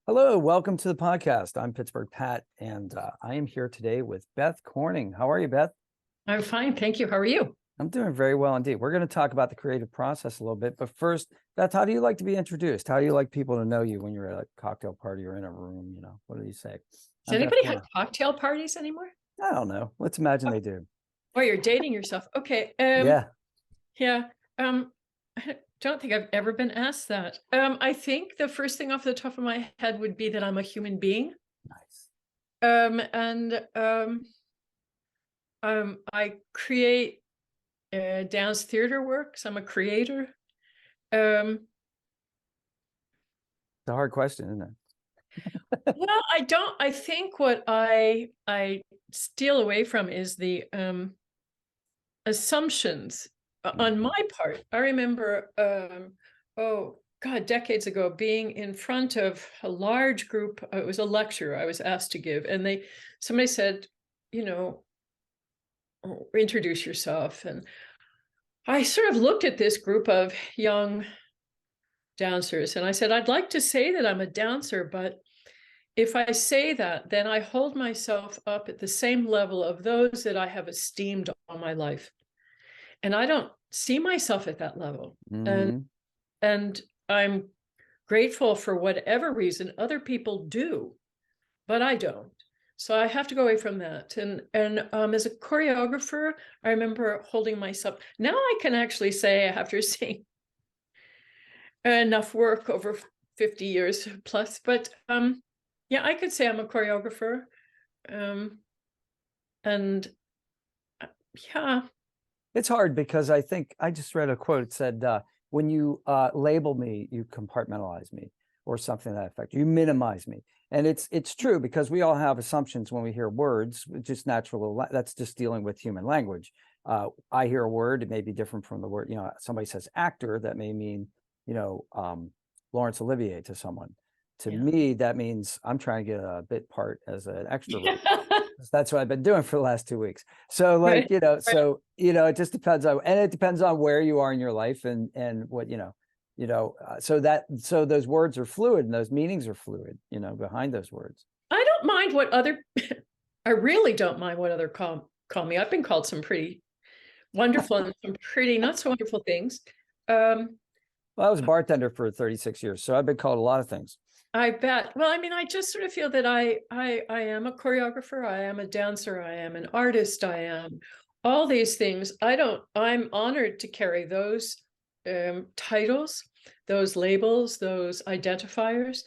Hello, welcome to the podcast. I'm Pittsburgh Pat, and I am here today with Beth Corning. How are you, Beth? I'm fine, thank you. How are you? I'm doing very well indeed. We're going to talk about the creative process a little bit, but first, Beth, how do you like to be introduced? How do you like people to know you when you're at a cocktail party or in a room? What do you say? Does anybody have cocktail parties anymore? I don't know. Let's imagine they do. Oh, you're dating yourself. Okay. Yeah. Yeah. I don't think I've ever been asked that. I think the first thing off the top of my head would be that I'm a human being. Nice. I create dance theater works. I'm a creator. Um, It's a hard question, isn't it? well, I think what I steal away from is the assumptions on my part. I remember, oh God, decades ago, being in front of a large group. It was a lecture I was asked to give, and somebody said, introduce yourself. And I sort of looked at this group of young dancers, and I said, I'd like to say that I'm a dancer, but if I say that, then I hold myself up at the same level of those that I have esteemed all my life. And I don't see myself at that level. Mm-hmm. And I'm grateful for whatever reason other people do, but I don't. So I have to go away from that. And as a choreographer, I remember holding myself. Now I can actually say, after seeing enough work over 50 years plus, but yeah, I could say I'm a choreographer. And yeah. It's hard because I think I just read a quote. It said, when you label me, you compartmentalize me, or something to that effect. You minimize me. And it's true, because we all have assumptions when we hear words, just natural. That's just dealing with human language. I hear a word, it may be different from the word, somebody says actor, that may mean, Laurence Olivier to someone. To me, that means I'm trying to get a bit part as an extrovert. That's what I've been doing for the last 2 weeks. So it just depends on, and it depends on where you are in your life and what, so those words are fluid and those meanings are fluid, behind those words. I don't mind what I really don't mind what other call me. I've been called some pretty wonderful and some pretty not so wonderful things. Well, I was a bartender for 36 years, so I've been called a lot of things. I bet. Well, I mean, I just sort of feel that I am a choreographer, I am a dancer, I am an artist, I am all these things. I'm honored to carry those titles, those labels, those identifiers.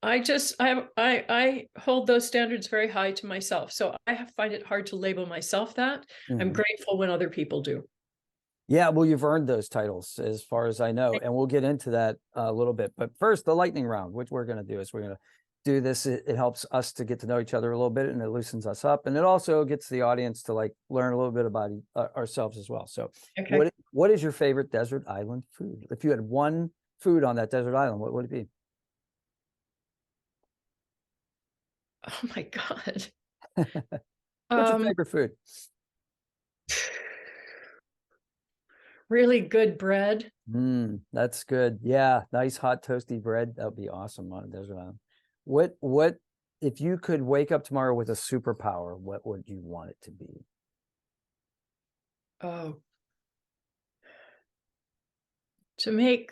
I hold those standards very high to myself. So I find it hard to label myself that. Mm-hmm. I'm grateful when other people do. Yeah, well, you've earned those titles as far as I know, and we'll get into that a little bit. But first, the lightning round, which we're going to do is we're going to do this. It helps us to get to know each other a little bit, and it loosens us up, and it also gets the audience to learn a little bit about ourselves as well. So, okay. What is your favorite desert island food? If you had one food on that desert island, what would it be? Oh my God! What's your favorite food? Really good bread. That's good. Yeah, nice hot toasty bread. That would be awesome on a desert island. What if you could wake up tomorrow with a superpower, what would you want it to be? Oh, to make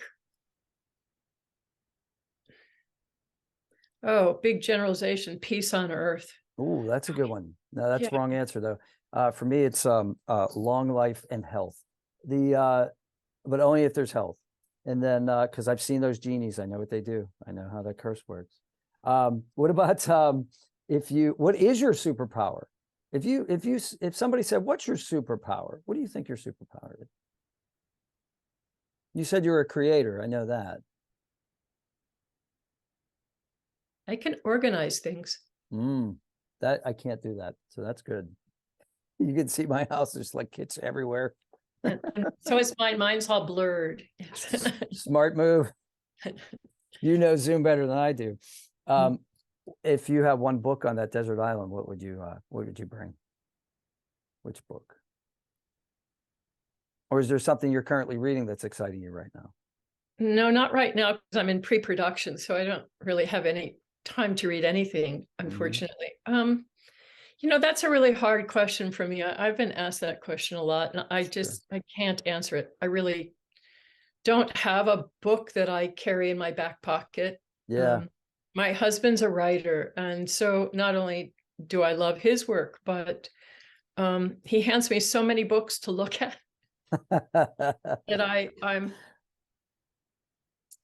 big generalization, peace on earth. Oh, that's a good one. No, that's wrong answer though. For me, it's long life and health. But only if there's health. And then because I've seen those genies, I know what they do. I know how that curse works. What about what is your superpower? If somebody said, what's your superpower? What do you think your superpower is? You said you're a creator. I know that. I can organize things. That I can't do that. So that's good. You can see my house. There's like kits everywhere. So is mine. Mine's all blurred. Smart move. You know Zoom better than I do. If you have one book on that desert island, what would you bring? Which book? Or is there something you're currently reading that's exciting you right now? No, not right now because I'm in pre-production, so I don't really have any time to read anything, unfortunately. That's a really hard question for me. I've been asked that question a lot, and I can't answer it. I really don't have a book that I carry in my back pocket. Yeah. My husband's a writer, and so not only do I love his work, but he hands me so many books to look at that I'm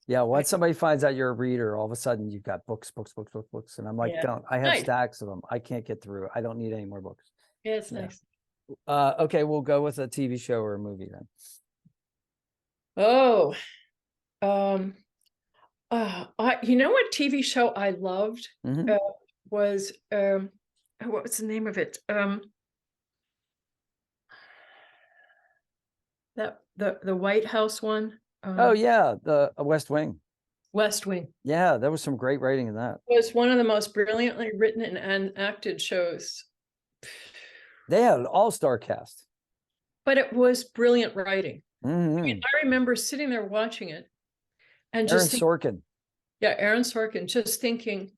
Yeah, once somebody finds out you're a reader, all of a sudden you've got books, and I'm like, yeah. don't. I have Nice. stacks of them. I can't get through. I don't need any more books. Yeah, it's Yeah. nice. Okay, we'll go with a TV show or a movie then. Oh, what TV show I loved Mhm. was what was the name of it? That the White House one, Oh yeah, the West Wing. West Wing, Yeah, there was some great writing in that. was one of the most brilliantly written and acted shows. They had an all-star cast. But it was brilliant writing. Mhm. I remember sitting there watching it and Aaron just thinking, Sorkin. yeah, Aaron Sorkin, just thinking,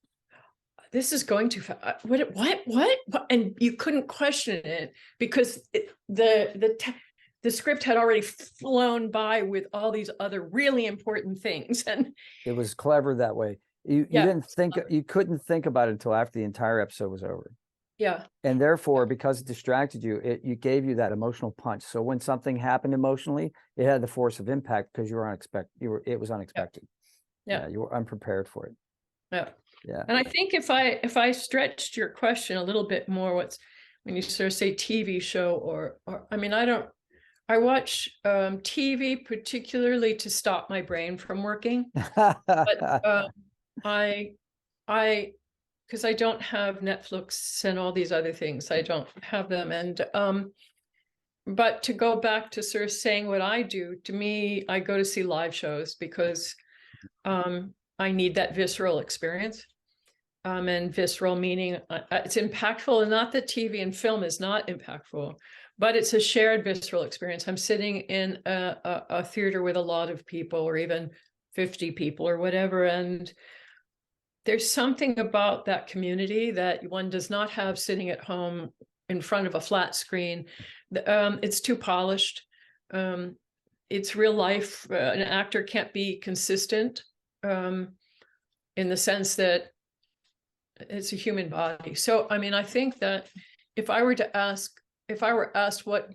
this is going too fast. What? And you couldn't question it because the script had already flown by with all these other really important things. And It was clever that way. You yeah, didn't think, you couldn't think about it until after the entire episode was over. yeah, And therefore, because it distracted you, it gave you that emotional punch. So when something happened emotionally, it had the force of impact because it was unexpected. yeah, You were unprepared for it. yeah. Yeah. And I think if I stretched your question a little bit more, when you sort of say TV show or I mean, I watch TV particularly to stop my brain from working, but I because I don't have Netflix and all these other things, I don't have them. And but to go back to sort of saying what I do, to me, I go to see live shows because I need that visceral experience. And visceral meaning it's impactful, and not that TV and film is not impactful, but it's a shared visceral experience. I'm sitting in a theater with a lot of people, or even 50 people or whatever, and there's something about that community that one does not have sitting at home in front of a flat screen. It's too polished. It's real life. An actor can't be consistent in the sense that it's a human body. So, I mean, I think that if I were asked what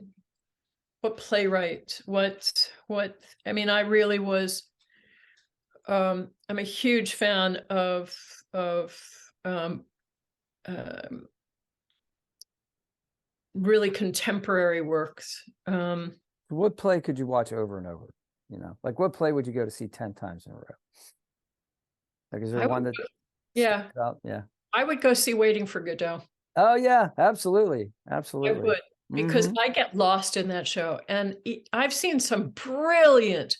playwright, I mean, I really was, I'm a huge fan of um, really contemporary works. What play could you watch over and over? Like what play would you go to see 10 times in a row? Like, is there one that yeah, sticks out? Yeah. I would go see Waiting for Godot. Oh yeah, absolutely. I Absolutely. would, because I get lost in that show. And I've seen some brilliant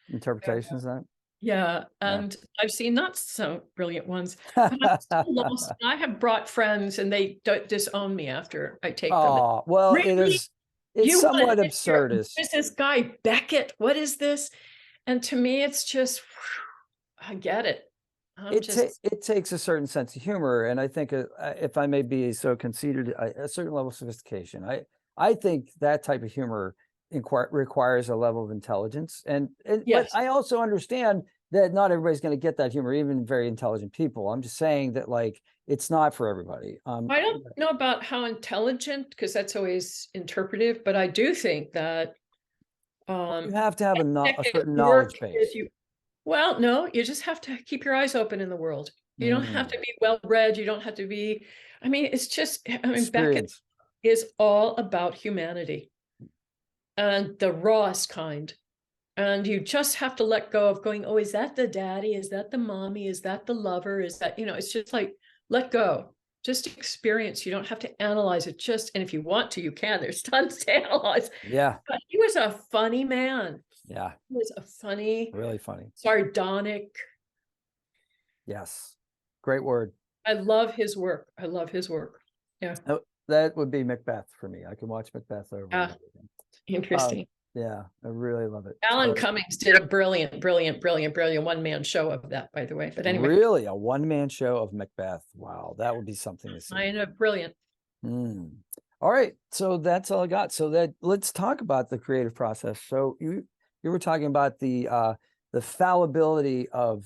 Interpretations of yeah, that. and I've seen not so brilliant ones, but I'm still lost. I have brought friends and they don't disown me after I take them. Oh, well, Really? it's You want somewhat to hear, absurdist. who's this guy Beckett? What is this? And to me, it's just, I get it. It takes a certain sense of humor, and I think if I may be so conceited, a certain level of sophistication. I think that type of humor requires a level of intelligence, but yes. I also understand that not everybody's going to get that humor, even very intelligent people. I'm just saying that, like, it's not for everybody. I don't know about how intelligent, because that's always interpretive, but I do think that you have to have a certain work knowledge base. well, no, you just have to keep your eyes open in the world. You don't have to be well read. You don't have to be, I mean, it's just, I mean, Beckett is all about humanity and the rawest kind. And you just have to let go of going, oh, is that the daddy? Is that the mommy? Is that the lover? Is that, it's just like, let go. Just experience. You don't have to analyze it. And if you want to, you can. There's tons to analyze. Yeah. But he was a funny man. Yeah. He was a funny, really funny, sardonic. Yes. Great word. I love his work. Yeah. Oh, that would be Macbeth for me. I can watch Macbeth over and over again. Interesting. Yeah, I really love it. Alan So Cummings did a brilliant one-man show of that, by the way. But anyway, really a one-man show of Macbeth. Wow, that would be something to see. I know, brilliant. All right, so that's all I got. So that let's talk about the creative process. So you were talking about the fallibility of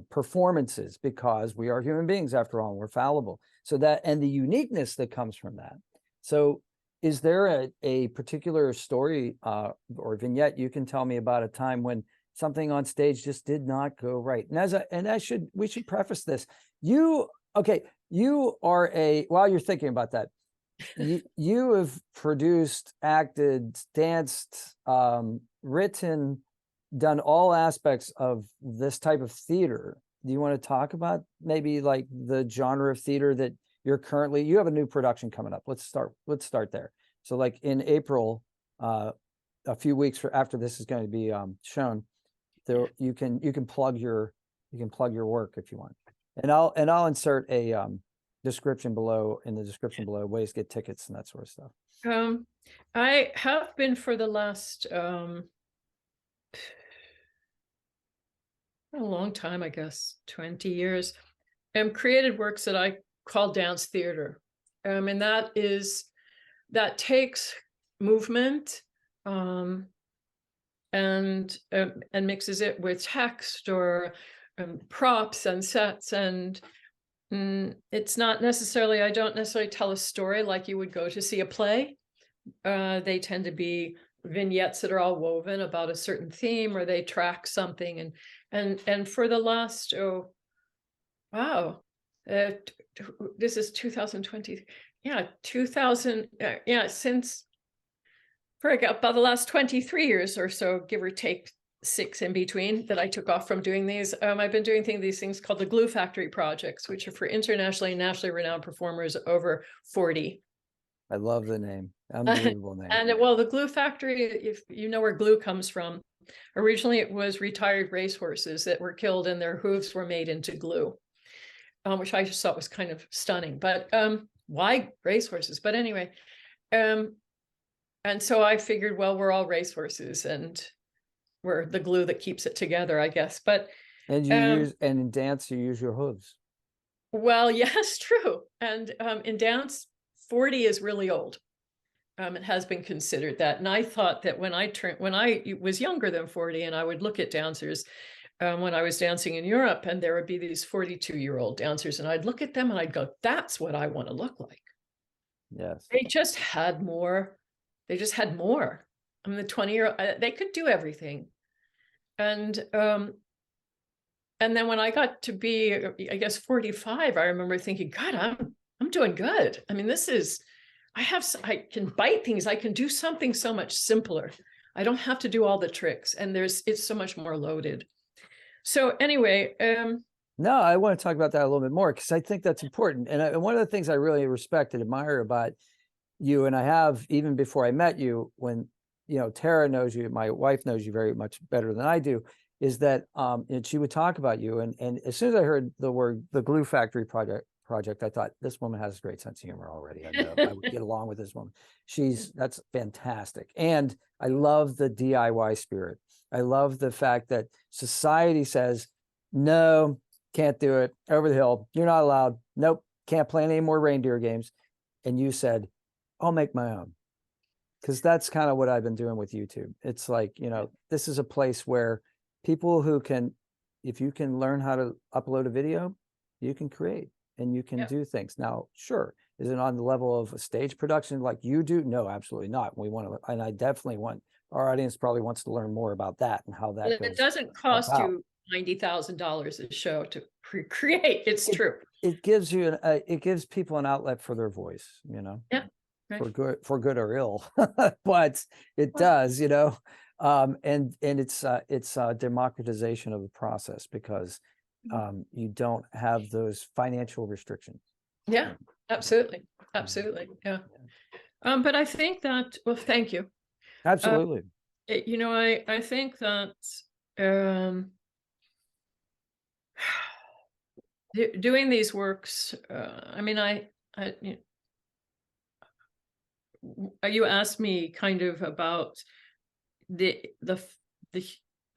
performances, because we are human beings after all, and we're fallible. So that, and the uniqueness that comes from that. So is there a particular story or vignette you can tell me about a time when something on stage just did not go right? And we should preface this. You are while you're thinking about that, you have produced, acted, danced, written, done all aspects of this type of theater. Do you want to talk about maybe like the genre of theater that you have a new production coming up? Let's start there. So like in April, a few weeks after this is going to be shown, there you can plug your work if you want. And I'll insert a description below, ways to get tickets and that sort of stuff. I have been for the last a long time, I guess 20 years, created works that I call dance theater. And that takes movement and mixes it with text or props and sets, and it's not necessarily, I don't necessarily tell a story like you would go to see a play. They tend to be vignettes that are all woven about a certain theme, or they track something. And for the last, this is 2020. Yeah, 2000. Since for about the last 23 years or so, give or take 6 in between, that I took off from doing these. I've been doing these things called the Glue Factory projects, which are for internationally and nationally renowned performers over 40. I love the name. Unbelievable name. And well, the Glue Factory, if you know where glue comes from, originally it was retired racehorses that were killed and their hooves were made into glue, which I just thought was kind of stunning. But why racehorses? But anyway, and so I figured, well, we're all racehorses and we're the glue that keeps it together, I guess. But and in dance you use your hooves. Well, yes, true. And in dance, 40 is really old. It has been considered that. And I thought that when I was younger than 40, and I would look at dancers when I was dancing in Europe, and there would be these 42-year-old dancers, and I'd look at them and I'd go, that's what I want to look like. Yes. They just had more. I mean, the 20-year-old, they could do everything. And then when I got to be, I guess, 45, I remember thinking, God, I'm doing good. I mean, I can bite things. I can do something so much simpler. I don't have to do all the tricks, and it's so much more loaded. So anyway, no, I want to talk about that a little bit more, because I think that's important. And one of the things I really respect and admire about you, and I have even before I met you, when Tara knows you, my wife knows you very much better than I do, is that and she would talk about you, and as soon as I heard the Glue Factory project, I thought, this woman has a great sense of humor already. I know I would get along with this woman. That's fantastic. And I love the DIY spirit. I love the fact that society says, no, can't do it, over the hill, you're not allowed, nope, can't play any more reindeer games. And you said, I'll make my own. Because that's kind of what I've been doing with YouTube. It's like, this is a place where people if you can learn how to upload a video, you can create and you can do things. Now, sure, is it on the level of a stage production like you do? No, absolutely not. And I definitely want, our audience probably wants to learn more about that and how that goes. It doesn't cost you $90,000 a show to create. It's true. It gives people an outlet for their voice, Yeah. Right. For good or ill, but it does, and it's a democratization of the process, because you don't have those financial restrictions. Yeah, absolutely. Yeah. But I think that, well, thank you. Absolutely. I think that doing these works, I mean, you asked me kind of about the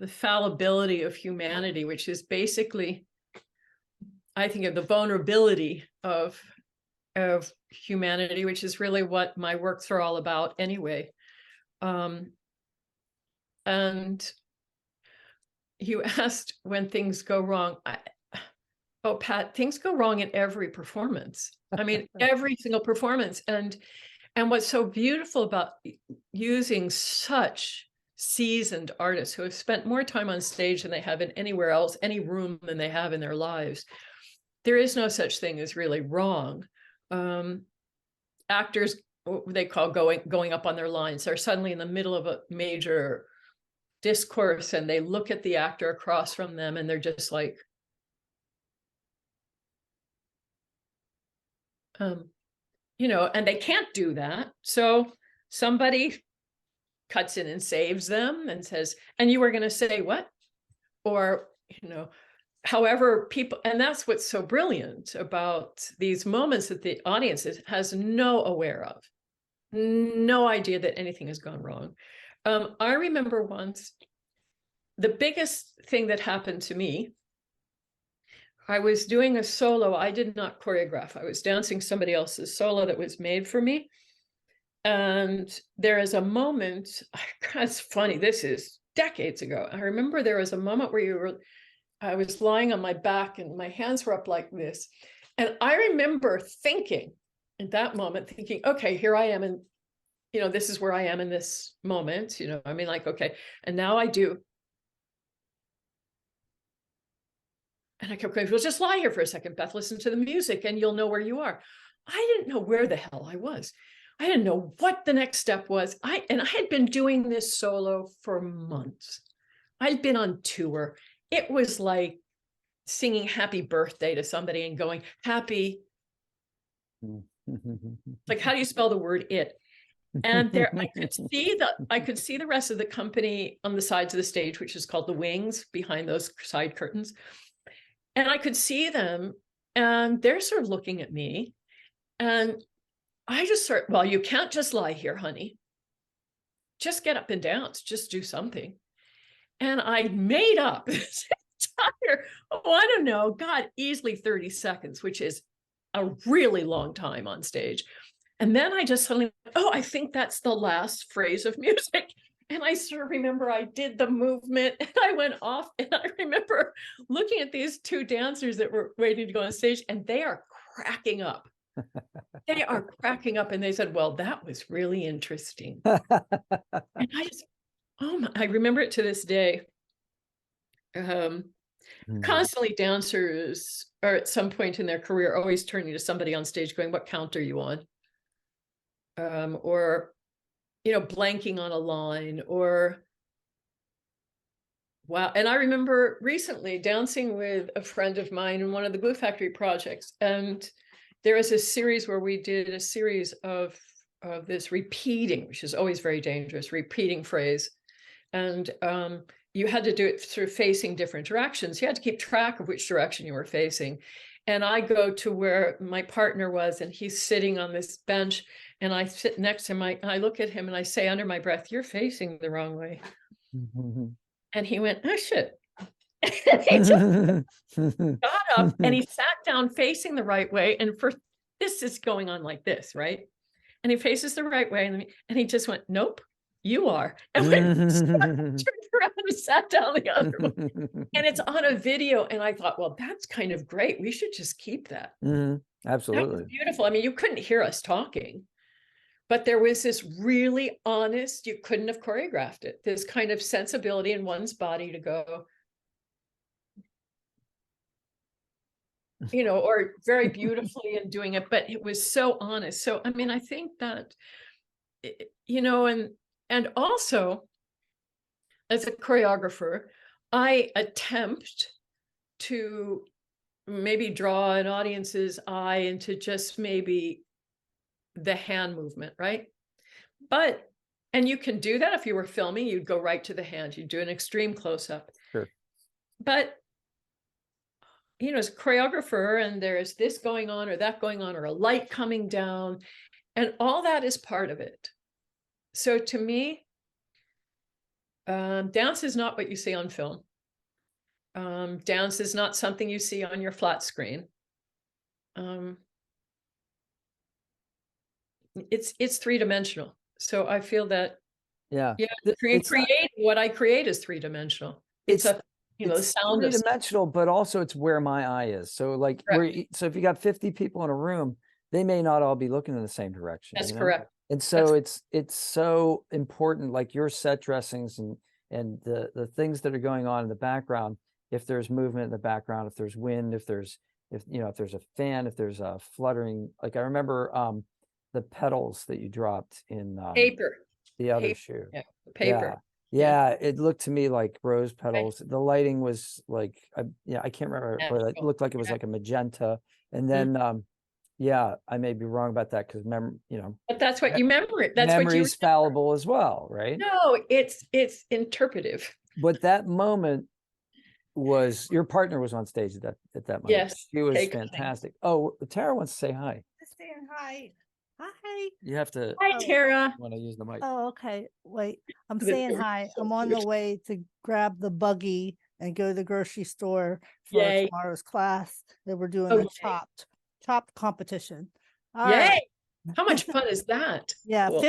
fallibility of humanity, which is basically, I think, of the vulnerability of humanity, which is really what my works are all about anyway. And you asked when things go wrong. Oh, Pat, things go wrong in every performance. I mean, every single performance. And what's so beautiful about using such seasoned artists who have spent more time on stage than they have in anywhere else, any room than they have in their lives, there is no such thing as really wrong. Actors, what they call going up on their lines, are suddenly in the middle of a major discourse and they look at the actor across from them and they're just like, you know, and they can't do that. So somebody cuts in and saves them and says, and you were going to say what? Or, you know, however people, and that's what's so brilliant about these moments that the audience has no aware of, no idea that anything has gone wrong. I remember once, the biggest thing that happened to me, I was doing a solo. I did not choreograph. I was dancing somebody else's solo that was made for me. And there is a moment, it's funny, this is decades ago. I remember there was a moment where I was lying on my back and my hands were up like this. And I remember thinking at that moment, thinking, okay, here I am. And, you know, this is where I am in this moment, you know, I mean, like, okay. And now I do. And I kept going, well, just lie here for a second, Beth, listen to the music and you'll know where you are. I didn't know where the hell I was. I didn't know what the next step was. I had been doing this solo for months. I'd been on tour. It was like singing happy birthday to somebody and going, happy. Like, how do you spell the word it? And there, I could see the rest of the company on the sides of the stage, which is called the wings, behind those side curtains. And I could see them and they're sort of looking at me. And I just start, well, you can't just lie here, honey. Just get up and dance. Just do something. And I made up this entire, I don't know, God, easily 30 seconds, which is a really long time on stage. And then I just suddenly, I think that's the last phrase of music. And I sort of remember I did the movement and I went off. And I remember looking at these two dancers that were waiting to go on stage and they are cracking up. They are cracking up. And they said, well, that was really interesting. And I just, I remember it to this day. Constantly dancers are at some point in their career always turning to somebody on stage going, what count are you on? Or, you know, blanking on a line or, wow. And I remember recently dancing with a friend of mine in one of the Glue Factory projects. And there was a series where we did a series of this repeating, which is always very dangerous, repeating phrase. And you had to do it through facing different directions. You had to keep track of which direction you were facing. And I go to where my partner was, and he's sitting on this bench, and I sit next to him. I look at him and I say under my breath, you're facing the wrong way. And he went, oh, shit. And he just got up and he sat down facing the right way. And this is going on like this, right? And he faces the right way. And he just went, nope, you are. And turned around and sat down the other way. And it's on a video. And I thought, well, that's kind of great. We should just keep that. Absolutely. That was beautiful. I mean, you couldn't hear us talking, but there was this really honest, you couldn't have choreographed it, this kind of sensibility in one's body to go, you know, or very beautifully in doing it, but it was so honest. So, I mean, I think that, you know, and also as a choreographer, I attempt to maybe draw an audience's eye into just maybe the hand movement, right? But, and you can do that if you were filming, you'd go right to the hand, you'd do an extreme close-up. Sure. But, you know, as a choreographer, and there's this going on or that going on, or a light coming down, and all that is part of it. So to me, Dance is not what you see on film. Dance is not something you see on your flat screen. It's three-dimensional. So I feel that, Yeah. yeah, It's not, what I create is three-dimensional. It's it's a, the it's sound of sound. three-dimensional, but also it's where my eye is. So like so if you got 50 people in a room, they may not all be looking in the same direction, That's you know? correct. And so it's so important, like your set dressings and the things that are going on in the background. If there's movement in the background, if there's wind, if there's a fan, if there's a fluttering, like I remember the pedals that you dropped in Paper. the other Paper. shoe. Yeah. Yeah. Paper. Yeah, it looked to me like rose Right. petals. The lighting was like, I can't remember, but it Natural. looked like it was Yeah. like a magenta. And Mm. then, yeah, I may be wrong about that because But that's what you remember. That's what you memory's fallible as well, right? No, it's interpretive. But that moment was, your partner was on stage at that moment. Yes. She was Cake. fantastic. Oh, Tara wants to say hi. Saying hi. Hi. You have to Hi, Tara. want to use the mic. Oh, okay. Wait, I'm The- saying hi. I'm on the way to grab the buggy and go to the grocery store for Yay. tomorrow's class that we're doing Oh, the yay. chopped competition. All Yay. right. How much fun is that? Yeah, Cool.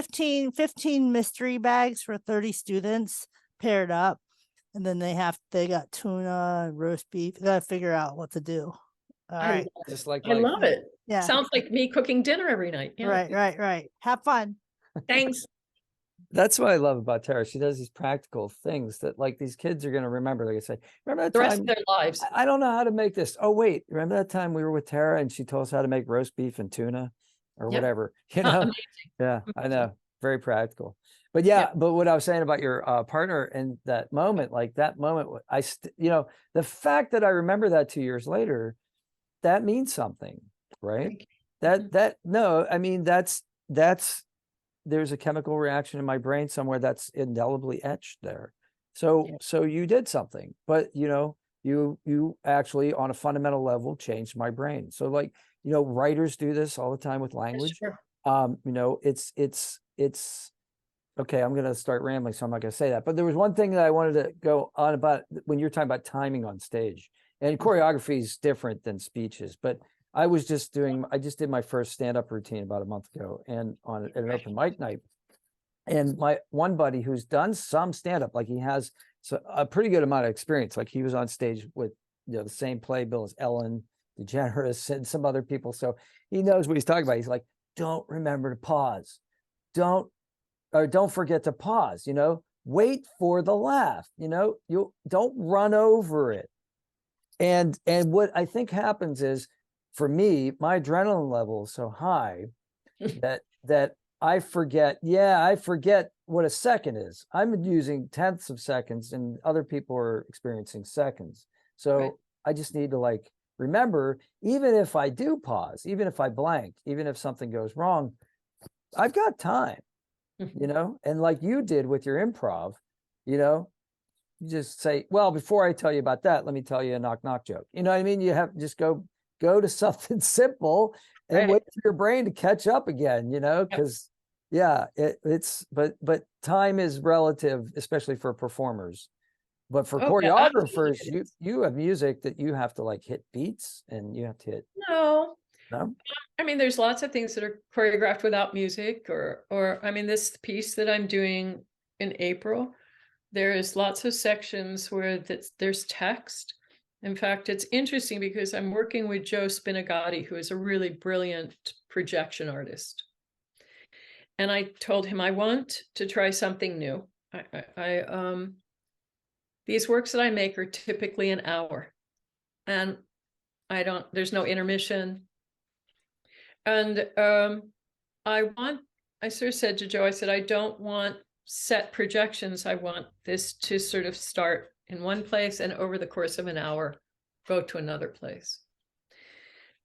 15 mystery bags for 30 students paired up. And then they got tuna and roast beef. They gotta figure out what to do. All I right. love it. Just like I love it. Yeah. Sounds like me cooking dinner every night. Yeah. Right. Have fun. Thanks. That's what I love about Tara. She does these practical things that like these kids are going to remember. Like I say, remember that The rest time? of their lives. I don't know how to make this. Oh, wait, remember that time we were with Tara and she told us how to make roast beef and tuna or Yep. whatever, you Huh, know? amazing. Yeah, I Amazing. know. Very practical. But yeah, Yep. but what I was saying about your partner and that moment, like that moment, the fact that I remember that 2 years later, that means something, right? Thank you. No, I mean, that's there's a chemical reaction in my brain somewhere that's indelibly etched there. So Yeah. so you did something, but you actually on a fundamental level changed my brain. So like, writers do this all the time with language. Sure. It's okay, I'm gonna start rambling, so I'm not gonna say that. But there was one thing that I wanted to go on about when you're talking about timing on stage. And choreography is different than speeches, but I just did my first stand-up routine about a month ago and at an open mic night. And my one buddy who's done some stand-up, like he has a pretty good amount of experience. Like he was on stage with the same playbill as Ellen DeGeneres and some other people. So he knows what he's talking about. He's like, don't remember to pause. Don't forget to pause, wait for the laugh, you don't run over it. And what I think happens is, for me, my adrenaline level is so high that I forget what a second is. I'm using tenths of seconds and other people are experiencing seconds. So Right. I just need to remember, even if I do pause, even if I blank, even if something goes wrong, I've got time, and like you did with your improv, you just say, well, before I tell you about that, let me tell you a knock knock joke. You know what I mean? You have to just go to something simple and Right. wait for your brain to catch up again, because but time is relative, especially for performers. But for Oh, yeah, choreographers, absolutely. you have music that you have to hit beats and you have to hit. No. No? I mean, there's lots of things that are choreographed without music or I mean, this piece that I'm doing in April, there is lots of sections where there's text. In fact, it's interesting because I'm working with Joe Spinagati, who is a really brilliant projection artist. And I told him I want to try something new. These works that I make are typically an hour, and there's no intermission. And I sort of said to Joe, I said, I don't want set projections. I want this to sort of start in one place and over the course of an hour, go to another place.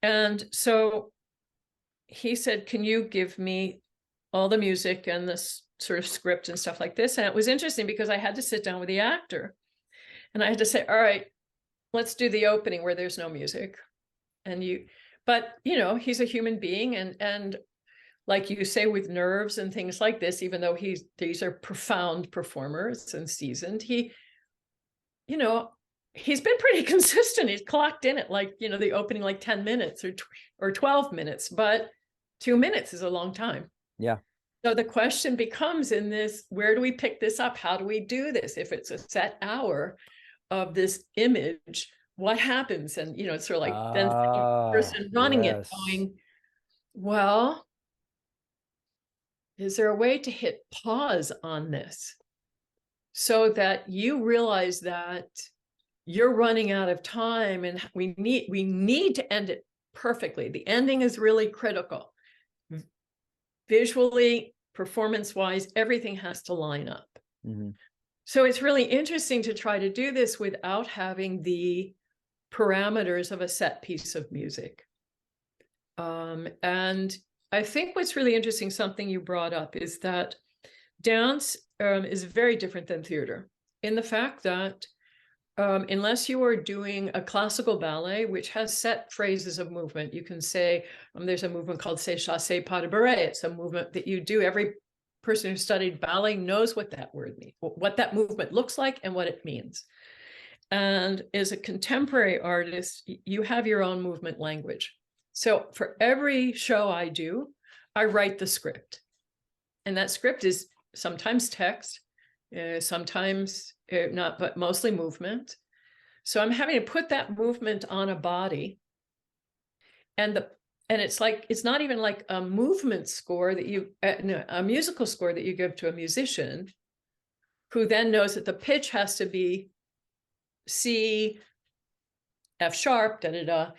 And so he said, can you give me all the music and this sort of script and stuff like this? And it was interesting because I had to sit down with the actor and I had to say, all right, let's do the opening where there's no music. But he's a human being and like you say, with nerves and things like this, even though these are profound performers and seasoned, he's been pretty consistent. He's clocked in at like, the opening like 10 minutes or 12 minutes, but 2 minutes is a long time. Yeah. So the question becomes in this, where do we pick this up? How do we do this? If it's a set hour of this image, what happens? And, it's sort of like then the person running it going, well, is there a way to hit pause on this so that you realize that you're running out of time and we need to end it perfectly. The ending is really critical. Visually, performance-wise, everything has to line up. Mm-hmm. So it's really interesting to try to do this without having the parameters of a set piece of music. And I think what's really interesting, something you brought up, is that dance is very different than theater in the fact that unless you are doing a classical ballet, which has set phrases of movement, you can say, there's a movement called c'est chassé pas de bourrée. It's a movement that you do. Every person who studied ballet knows what that word means, what that movement looks like and what it means. And as a contemporary artist, you have your own movement language. So for every show I do, I write the script. And that script is sometimes text, sometimes not, but mostly movement. So I'm having to put that movement on a body. And it's not even like a movement score that a musical score that you give to a musician who then knows that the pitch has to be C, F sharp, da, da, da.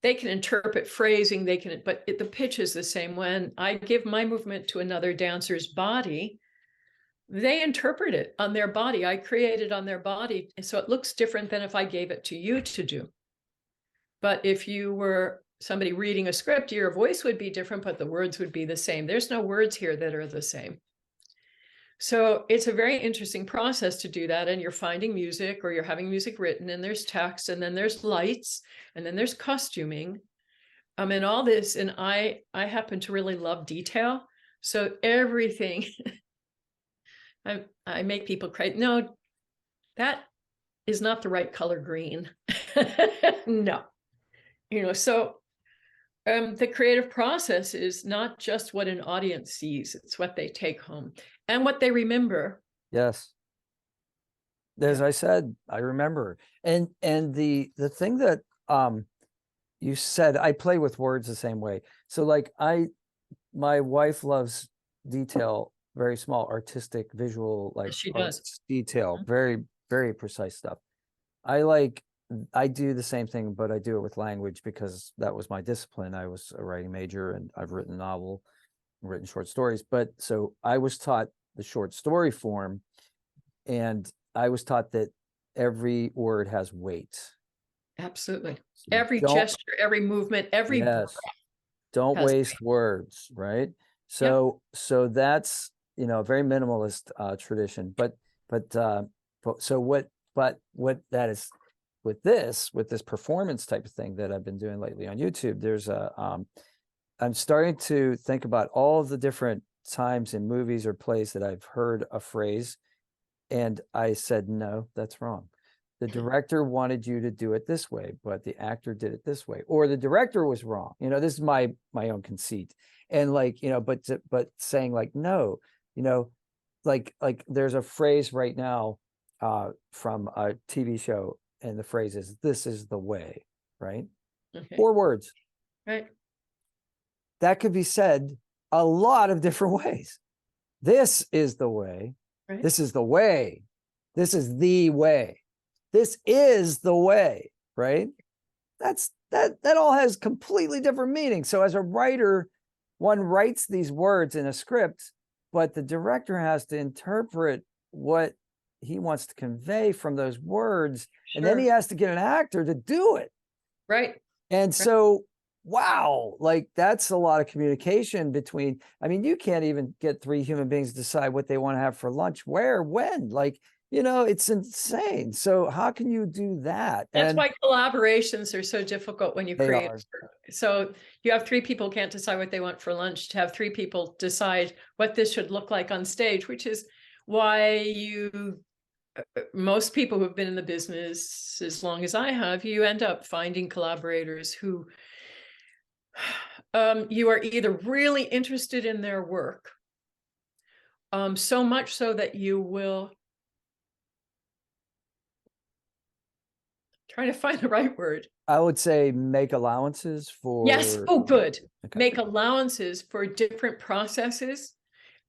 They can interpret phrasing, but the pitch is the same. When I give my movement to another dancer's body, they interpret it on their body. I create it on their body. So it looks different than if I gave it to you to do. But if you were somebody reading a script, your voice would be different, but the words would be the same. There's no words here that are the same. So it's a very interesting process to do that. And you're finding music, or you're having music written, and there's text, and then there's lights, and then there's costuming. And all this, and I happen to really love detail. So everything, I make people cry. No, that is not the right color green. No, so the creative process is not just what an audience sees, it's what they take home and what they remember. Yes. As I said, I remember. And the thing that you said, I play with words the same way. So like my wife loves detail, very small, artistic, visual, like She does. detail, very, very precise stuff. I do the same thing, but I do it with language because that was my discipline. I was a writing major and I've written a novel, written short stories. But so I was taught the short story form, and I was taught that every word has weight. Absolutely. So Every gesture, every movement, every breath. Don't waste words, right? So that's, a very minimalist tradition. But what that is with this performance type of thing that I've been doing lately on YouTube, there's I'm starting to think about all of the different times in movies or plays that I've heard a phrase and I said, no, that's wrong. The director wanted you to do it this way, but the actor did it this way, or the director was wrong. This is my own conceit. And but saying like, no, like there's a phrase right now from a TV show, and the phrase is, this is the way, right? Okay. 4 words. Right. That could be said a lot of different ways. This is the way. Right. This is the way. This is the way. This is the way, right? That all has completely different meanings. So as a writer, one writes these words in a script, but the director has to interpret what he wants to convey from those words. Sure. And then he has to get an actor to do it. Right. And so, wow, like that's a lot of communication between, you can't even get 3 human beings to decide what they want to have for lunch, where, when, like You know, it's insane. So how can you do that? That's And why collaborations are so difficult when you they create. are. So you have three people can't decide what they want for lunch, to have three people decide what this should look like on stage, which is why most people who've been in the business as long as I have, you end up finding collaborators who you are either really interested in their work, so much so that you will try to find the right word. I would say make allowances for. Yes. Oh, good. Okay. Make allowances for different processes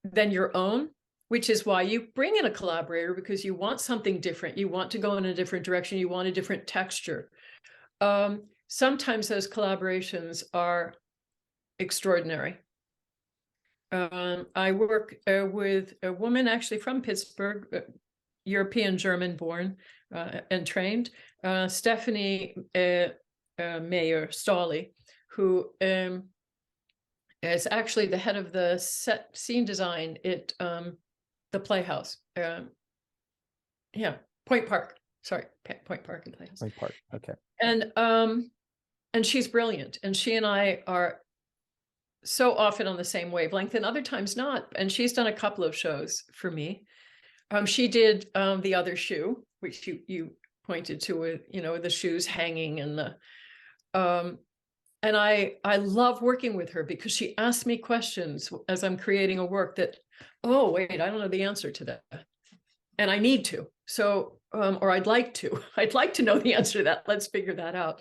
than your own, which is why you bring in a collaborator, because you want something different. You want to go in a different direction. You want a different texture. Sometimes those collaborations are extraordinary. I work with a woman actually from Pittsburgh, European German born and trained, Stephanie Mayer Stawley, who is actually the head of the scene design at the Playhouse. Point Park. Sorry, Point Park and Playhouse. Point Park. Okay. And she's brilliant, and she and I are so often on the same wavelength, and other times not. And she's done a couple of shows for me. She did The Other Shoe, which you pointed to, with, you know, the shoes hanging and the and I love working with her because she asks me questions as I'm creating a work that, oh wait, I don't know the answer to that, and I need to. So or I'd like to know the answer to that. Let's figure that out.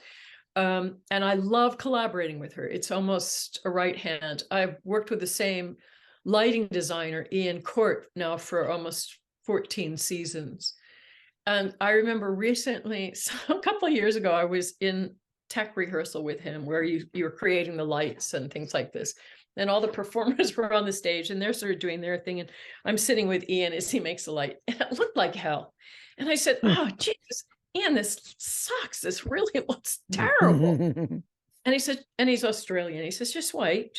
And I love collaborating with her. It's almost a right hand. I've worked with the same lighting designer, Ian Court, now for almost 14 seasons. And I remember recently, a couple of years ago, I was in tech rehearsal with him, where you're creating the lights and things like this. And all the performers were on the stage and they're sort of doing their thing. And I'm sitting with Ian as he makes the light. And it looked like hell. And I said, oh, Jesus, Ian, this sucks. This really looks terrible. And he said, and he's Australian. He says, just wait.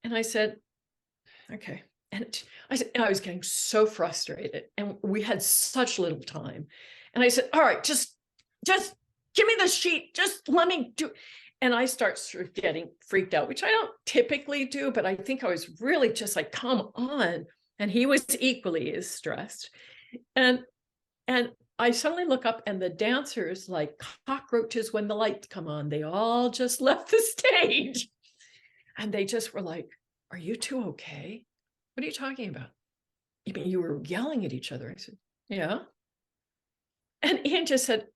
And I said, okay. And I said, I was getting so frustrated, and we had such little time. And I said, all right, just give me the sheet. Just let me do. And I start sort of getting freaked out, which I don't typically do, but I think I was really just like, come on. And he was equally as stressed. And I suddenly look up, and the dancers, like cockroaches when the lights come on, they all just left the stage. And they just were like, are you two okay? What are you talking about? You mean you were yelling at each other? I said, yeah. And Ian just said,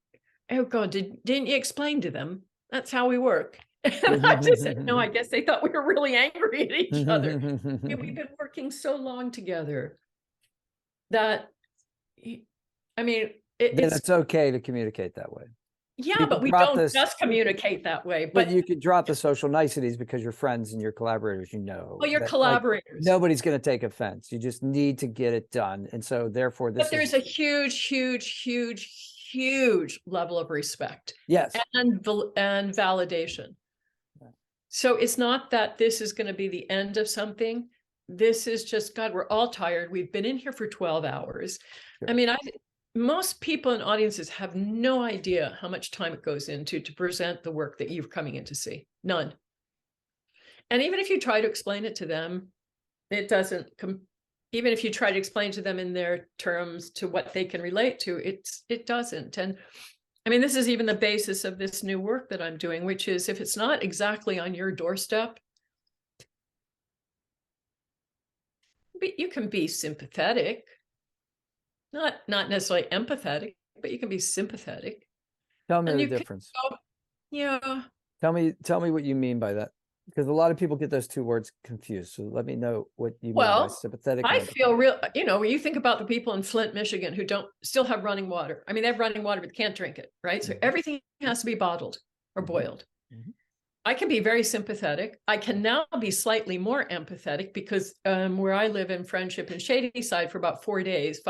oh God, didn't you explain to them? That's how we work. And I just said, no, I guess they thought we were really angry at each other. And we've been working so long together that, I mean, it's okay to communicate that way. Yeah, but we don't just communicate that way. But you could drop the social niceties because you're friends and your collaborators, you know. Well, your collaborators. Like, nobody's going to take offense. You just need to get it done. And so therefore but there's a huge level of respect. Yes. And validation. So it's not that this is going to be the end of something. This is just, God, we're all tired. We've been in here for 12 hours. Sure. I mean, most people in audiences have no idea how much time it goes into to present the work that you're coming in to see. None. And even if you try to explain it to them, it doesn't even if you try to explain to them in their terms to what they can relate to, it doesn't. And I mean, this is even the basis of this new work that I'm doing, which is, if it's not exactly on your doorstep, you can be sympathetic. Not necessarily empathetic, but you can be sympathetic. Tell me the difference. Yeah. Tell me what you mean by that, because a lot of people get those two words confused. So let me know what you mean by sympathetic. I feel real, when you think about the people in Flint, Michigan, who still have running water. I mean, they have running water, but can't drink it, right? So everything has to be bottled or boiled. Mm-hmm. I can be very sympathetic. I can now be slightly more empathetic because where I live in Friendship and Shadyside, for about 5 days,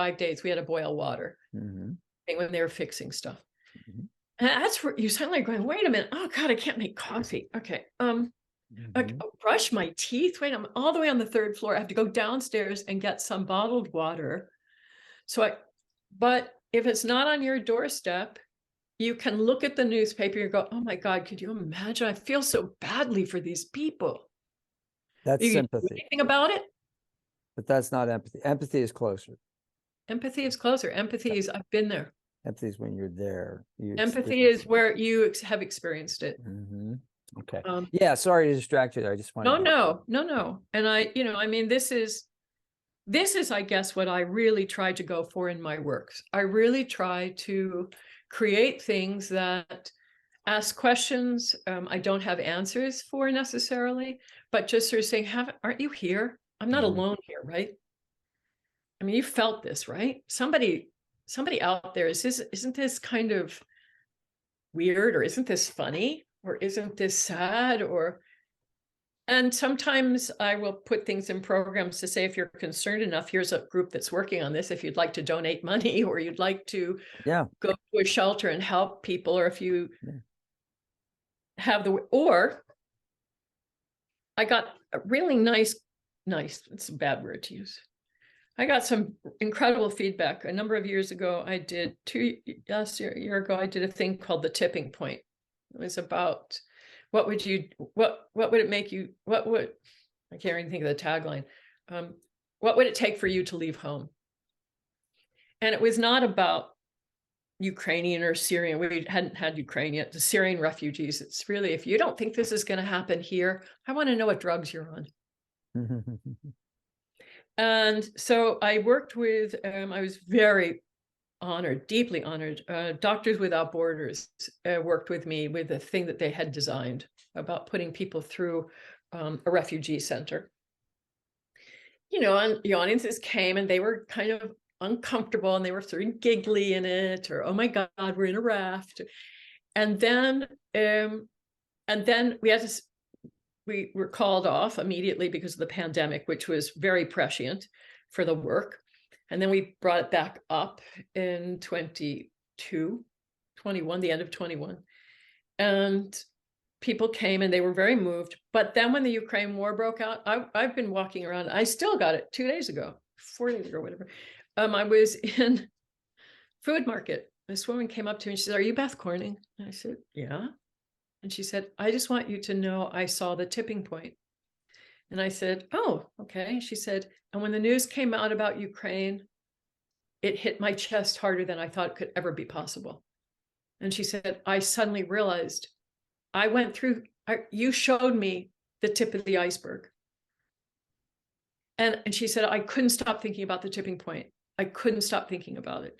we had to boil water when they were fixing stuff. Mm-hmm. And that's where you suddenly are going, wait a minute. Oh God, I can't make coffee. Okay. Brush my teeth. Wait, I'm all the way on the 3rd floor. I have to go downstairs and get some bottled water But if it's not on your doorstep, you can look at the newspaper and go, oh my God, could you imagine? I feel so badly for these people. That's You can do sympathy, anything about it? but that's not empathy. Empathy is closer. Empathy is closer. Empathy is, I've been there. Empathy is when you're there. You Empathy is where you have experienced it. Okay. Um, Yeah. Sorry to distract you there. I just wanted. No. And I mean, this is, I guess, what I really try to go for in my works. I really try to create things that ask questions I don't have answers for necessarily, but just sort of saying, aren't you here? I'm not alone here, right? I mean, you felt this, right? Somebody out there, isn't this kind of weird, or isn't this funny, or isn't this sad, and sometimes I will put things in programs to say, if you're concerned enough, here's a group that's working on this. If you'd like to donate money, or you'd like to go to a shelter and help people, or if you have or I got a really nice, it's a bad word to use. I got some incredible feedback a number of years ago. I did a year ago, I did a thing called The Tipping Point. It was about what would it make you, I can't even think of the tagline. What would it take for you to leave home? And it was not about Ukrainian or Syrian. We hadn't had Ukraine yet, the Syrian refugees. It's really, if you don't think this is going to happen here, I want to know what drugs you're on. And so I worked with, I was very honored, deeply honored. Doctors Without Borders worked with me with a thing that they had designed about putting people through a refugee center. And the audiences came and they were kind of uncomfortable, and they were sort of giggly in it, or, oh my God, we're in a raft. And then we were called off immediately because of the pandemic, which was very prescient for the work. And then we brought it back up in 21, the end of 21. And people came and they were very moved. But then when the Ukraine war broke out, I've been walking around. I still got it 2 days ago, 4 days ago, whatever. I was in food market. This woman came up to me and she said, "Are you Beth Corning?" And I said, "Yeah." And she said, "I just want you to know I saw The Tipping Point." And I said, "Oh, okay." She said, "And when the news came out about Ukraine, it hit my chest harder than I thought could ever be possible." And she said, "I suddenly realized I went through, you showed me the tip of the iceberg." And she said, "I couldn't stop thinking about the tipping point. I couldn't stop thinking about it."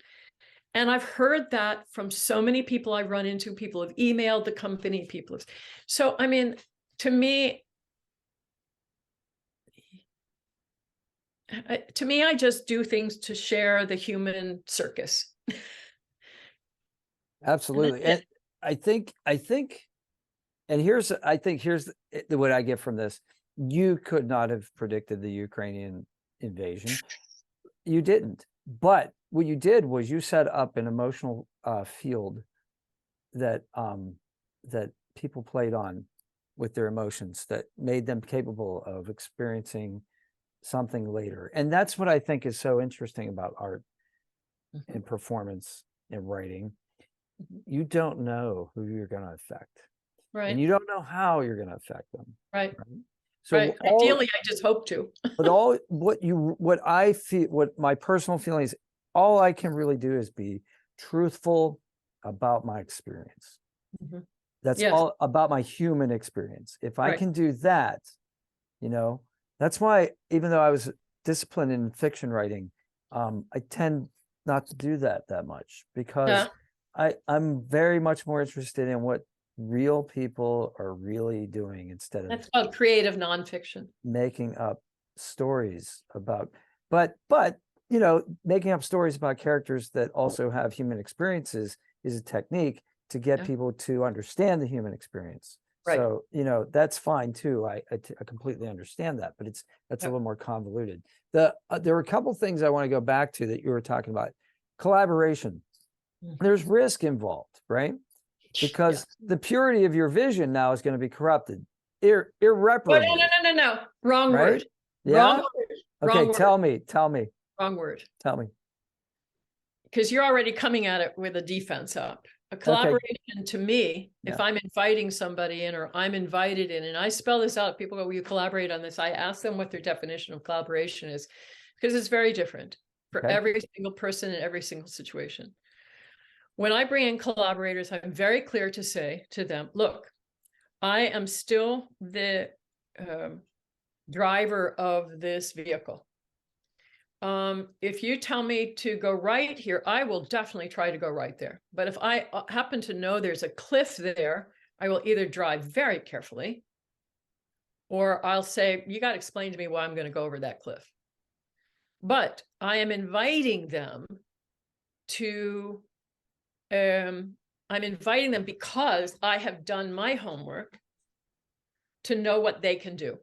And I've heard that from so many people I've run into. People have emailed the company, so, I mean, to me, I just do things to share the human circus. Absolutely. And I think, and here's what I get from this. You could not have predicted the Ukrainian invasion. You didn't. But what you did was you set up an emotional field that people played on with their emotions, that made them capable of experiencing something later. And that's what I think is so interesting about art and performance and writing. You don't know who you're going to affect. Right. And you don't know how you're going to affect them. Right. So right. Ideally, I just hope to. But what my personal feeling is, all I can really do is be truthful about my experience. That's all about my human experience. If I can do that, that's why, even though I was disciplined in fiction writing, I tend not to do that much, because I'm very much more interested in what real people are really doing, instead of that's called creative nonfiction, making up stories about, but making up stories about characters that also have human experiences is a technique to get people to understand the human experience. Right. So, that's fine too. I completely understand that, but that's a little more convoluted. There were a couple things I want to go back to that you were talking about. Collaboration. There's risk involved, right? Because the purity of your vision now is going to be corrupted irreparably. No. Wrong right? word. Yeah. Wrong word. Okay. Wrong Tell word. me. Wrong word. Tell me. because you're already coming at it with a defense up. A collaboration to me, if I'm inviting somebody in or I'm invited in, and I spell this out, people go, will you collaborate on this? I ask them what their definition of collaboration is, because it's very different for every single person in every single situation. When I bring in collaborators, I'm very clear to say to them, look, I am still the driver of this vehicle. If you tell me to go right here, I will definitely try to go right there. But if I happen to know there's a cliff there, I will either drive very carefully, or I'll say, you got to explain to me why I'm going to go over that cliff. But I am inviting them to, I'm inviting them because I have done my homework to know what they can do.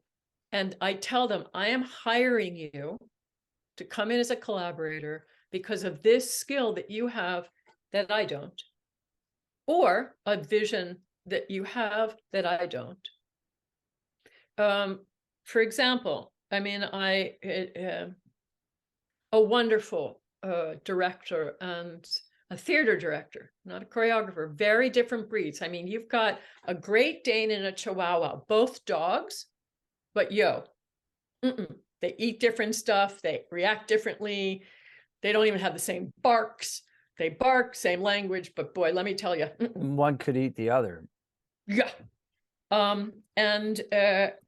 And I tell them, I am hiring you to come in as a collaborator because of this skill that you have that I don't, or a vision that you have that I don't. For example, I mean, a wonderful director and a theater director, not a choreographer, very different breeds. I mean, you've got a Great Dane and a Chihuahua, both dogs, but they eat different stuff. They react differently. They don't even have the same barks. They bark, same language, but boy, let me tell you. One could eat the other. Yeah.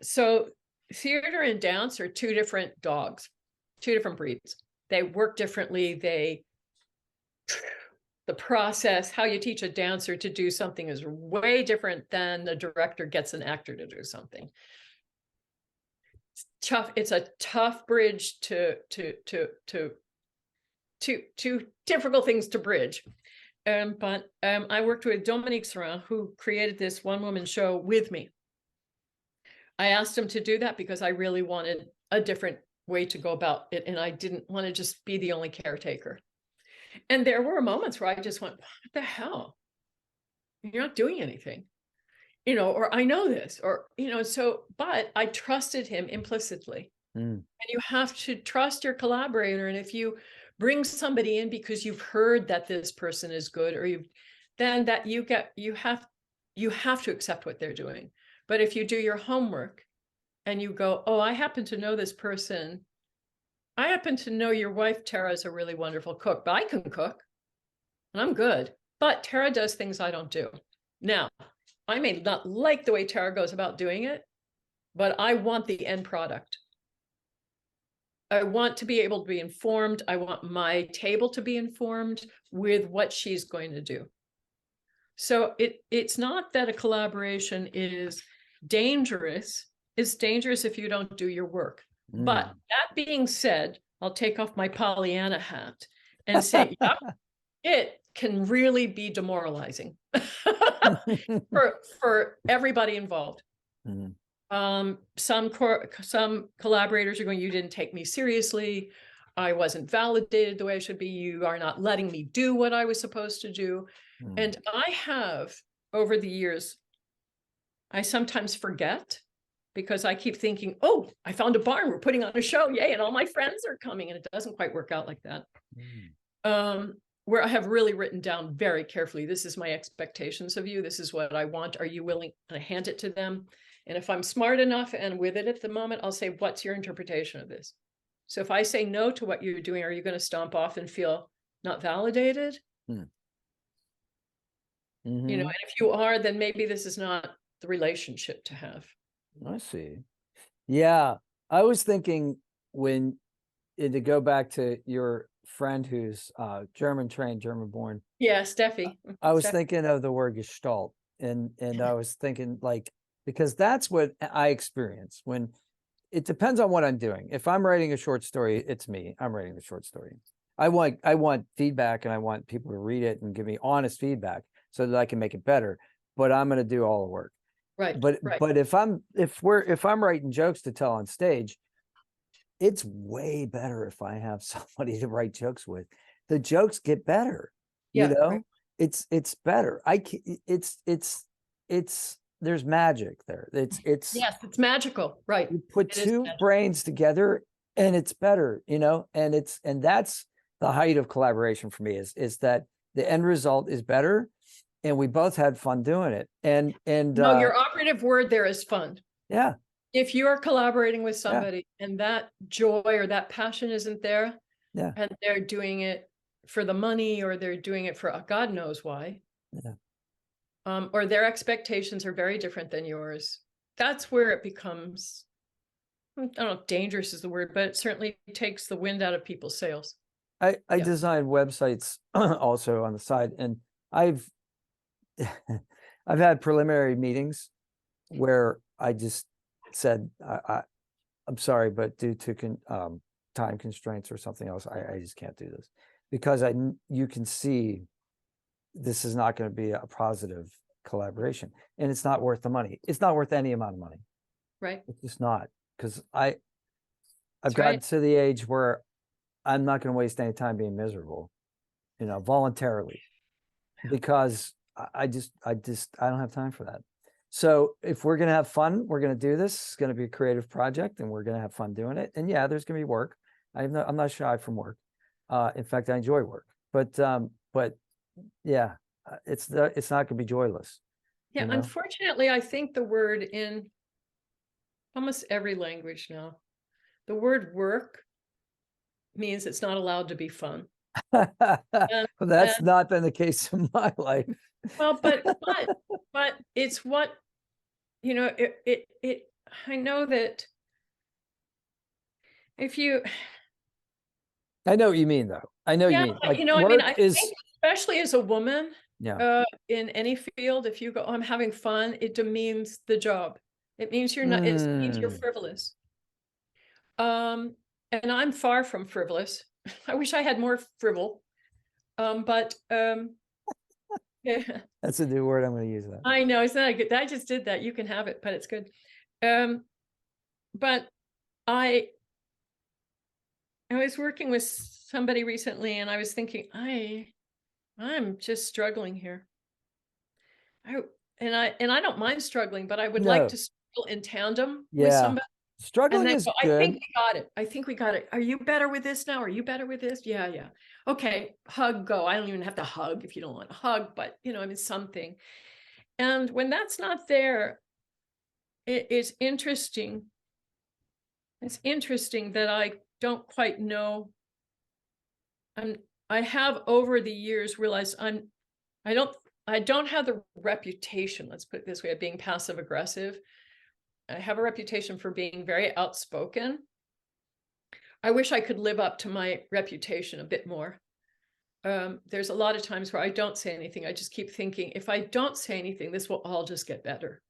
So theater and dance are two different dogs, two different breeds. They work differently. The process, how you teach a dancer to do something is way different than the director gets an actor to do something. Tough. It's a tough bridge to difficult things to bridge. But I worked with Dominique Serrin, who created this one-woman show with me. I asked him to do that because I really wanted a different way to go about it, and I didn't want to just be the only caretaker. And there were moments where I just went, what the hell? You're not doing anything. Or I know this, or, but I trusted him implicitly. And you have to trust your collaborator. And if you bring somebody in because you've heard that this person is good, or you have to accept what they're doing. But if you do your homework and you go, oh, I happen to know this person. I happen to know your wife, Tara, is a really wonderful cook, but I can cook and I'm good. But Tara does things I don't do. Now, I may not like the way Tara goes about doing it, but I want the end product. I want to be able to be informed. I want my table to be informed with what she's going to do. So it's not that a collaboration is dangerous. It's dangerous if you don't do your work. But that being said, I'll take off my Pollyanna hat and say, yeah, it can really be demoralizing for everybody involved. Some collaborators are going, you didn't take me seriously. I wasn't validated the way I should be. You are not letting me do what I was supposed to do. And I have, over the years, I sometimes forget because I keep thinking, oh, I found a barn. We're putting on a show. Yay. And all my friends are coming. And it doesn't quite work out like that. Where I have really written down very carefully, this is my expectations of you. This is what I want. Are you willing to hand it to them? And if I'm smart enough and with it at the moment, I'll say, what's your interpretation of this? So if I say no to what you're doing, are you going to stomp off and feel not validated? And if you are, then maybe this is not the relationship to have. I see. Yeah. I was thinking to go back to your friend who's German trained, German born. Yeah, Steffi. I was thinking of the word gestalt, and I was thinking because that's what I experience when it depends on what I'm doing. If I'm writing a short story, it's me. I'm writing the short story. I want feedback, and I want people to read it and give me honest feedback so that I can make it better. But I'm going to do all the work. Right. But if I'm writing jokes to tell on stage, it's way better if I have somebody to write jokes with. The jokes get better. Right. It's better. There's magic there. Yes, it's magical. Right. You put two brains together and it's better, and that's the height of collaboration for me is that the end result is better, and we both had fun doing it. And No, your operative word there is fun. yeah, If you are collaborating with yeah, somebody and that joy or that passion isn't there, yeah, and they're doing it for the money, or they're doing it for God knows why, yeah. or their expectations are very different than yours, that's where it becomes, I don't know if dangerous is the word, but it certainly takes the wind out of people's sails. I Yeah. design websites also on the side, and I've I've had preliminary meetings where I just said, I'm sorry, but due to time constraints or something else, I just can't do this, because you can see this is not going to be a positive collaboration, and it's not worth the money. It's not worth any amount of money. Right. It's just not, because I've That's gotten right. to the age where I'm not going to waste any time being miserable, voluntarily, because I don't have time for that. So if we're going to have fun, we're going to do this. It's going to be a creative project, and we're going to have fun doing it. And yeah, there's going to be work. I'm not shy from work. In fact, I enjoy work, but yeah, it's not going to be joyless. Yeah. Unfortunately, I think the word in almost every language now, the word work means it's not allowed to be fun. Well, that's not been the case in my life. Well, but it's what, I know that if you, I know what you mean, though. I know what you mean. Like, I work is, think especially as a woman, yeah. in any field, if you go, I'm having fun, it demeans the job. It means you're not, it means you're frivolous. And I'm far from frivolous. I wish I had more frivol. But yeah. That's a new word. I'm going to use that. I know, it's not good. I just did that. You can have it, but it's good. But I was working with somebody recently, and I was thinking, I'm just struggling here. I don't mind struggling, but I would like to struggle in tandem with Yeah. somebody. Struggling is I good. think we got it. I think we got it. Are you better with this now? Are you better with this? Yeah, yeah. Okay, hug, go. I don't even have to hug if you don't want to hug, but something. And when that's not there, it's interesting. It's interesting that I don't quite know. I have over the years realized I don't have the reputation, let's put it this way, of being passive aggressive. I have a reputation for being very outspoken. I wish I could live up to my reputation a bit more. There's a lot of times where I don't say anything. I just keep thinking, if I don't say anything, this will all just get better.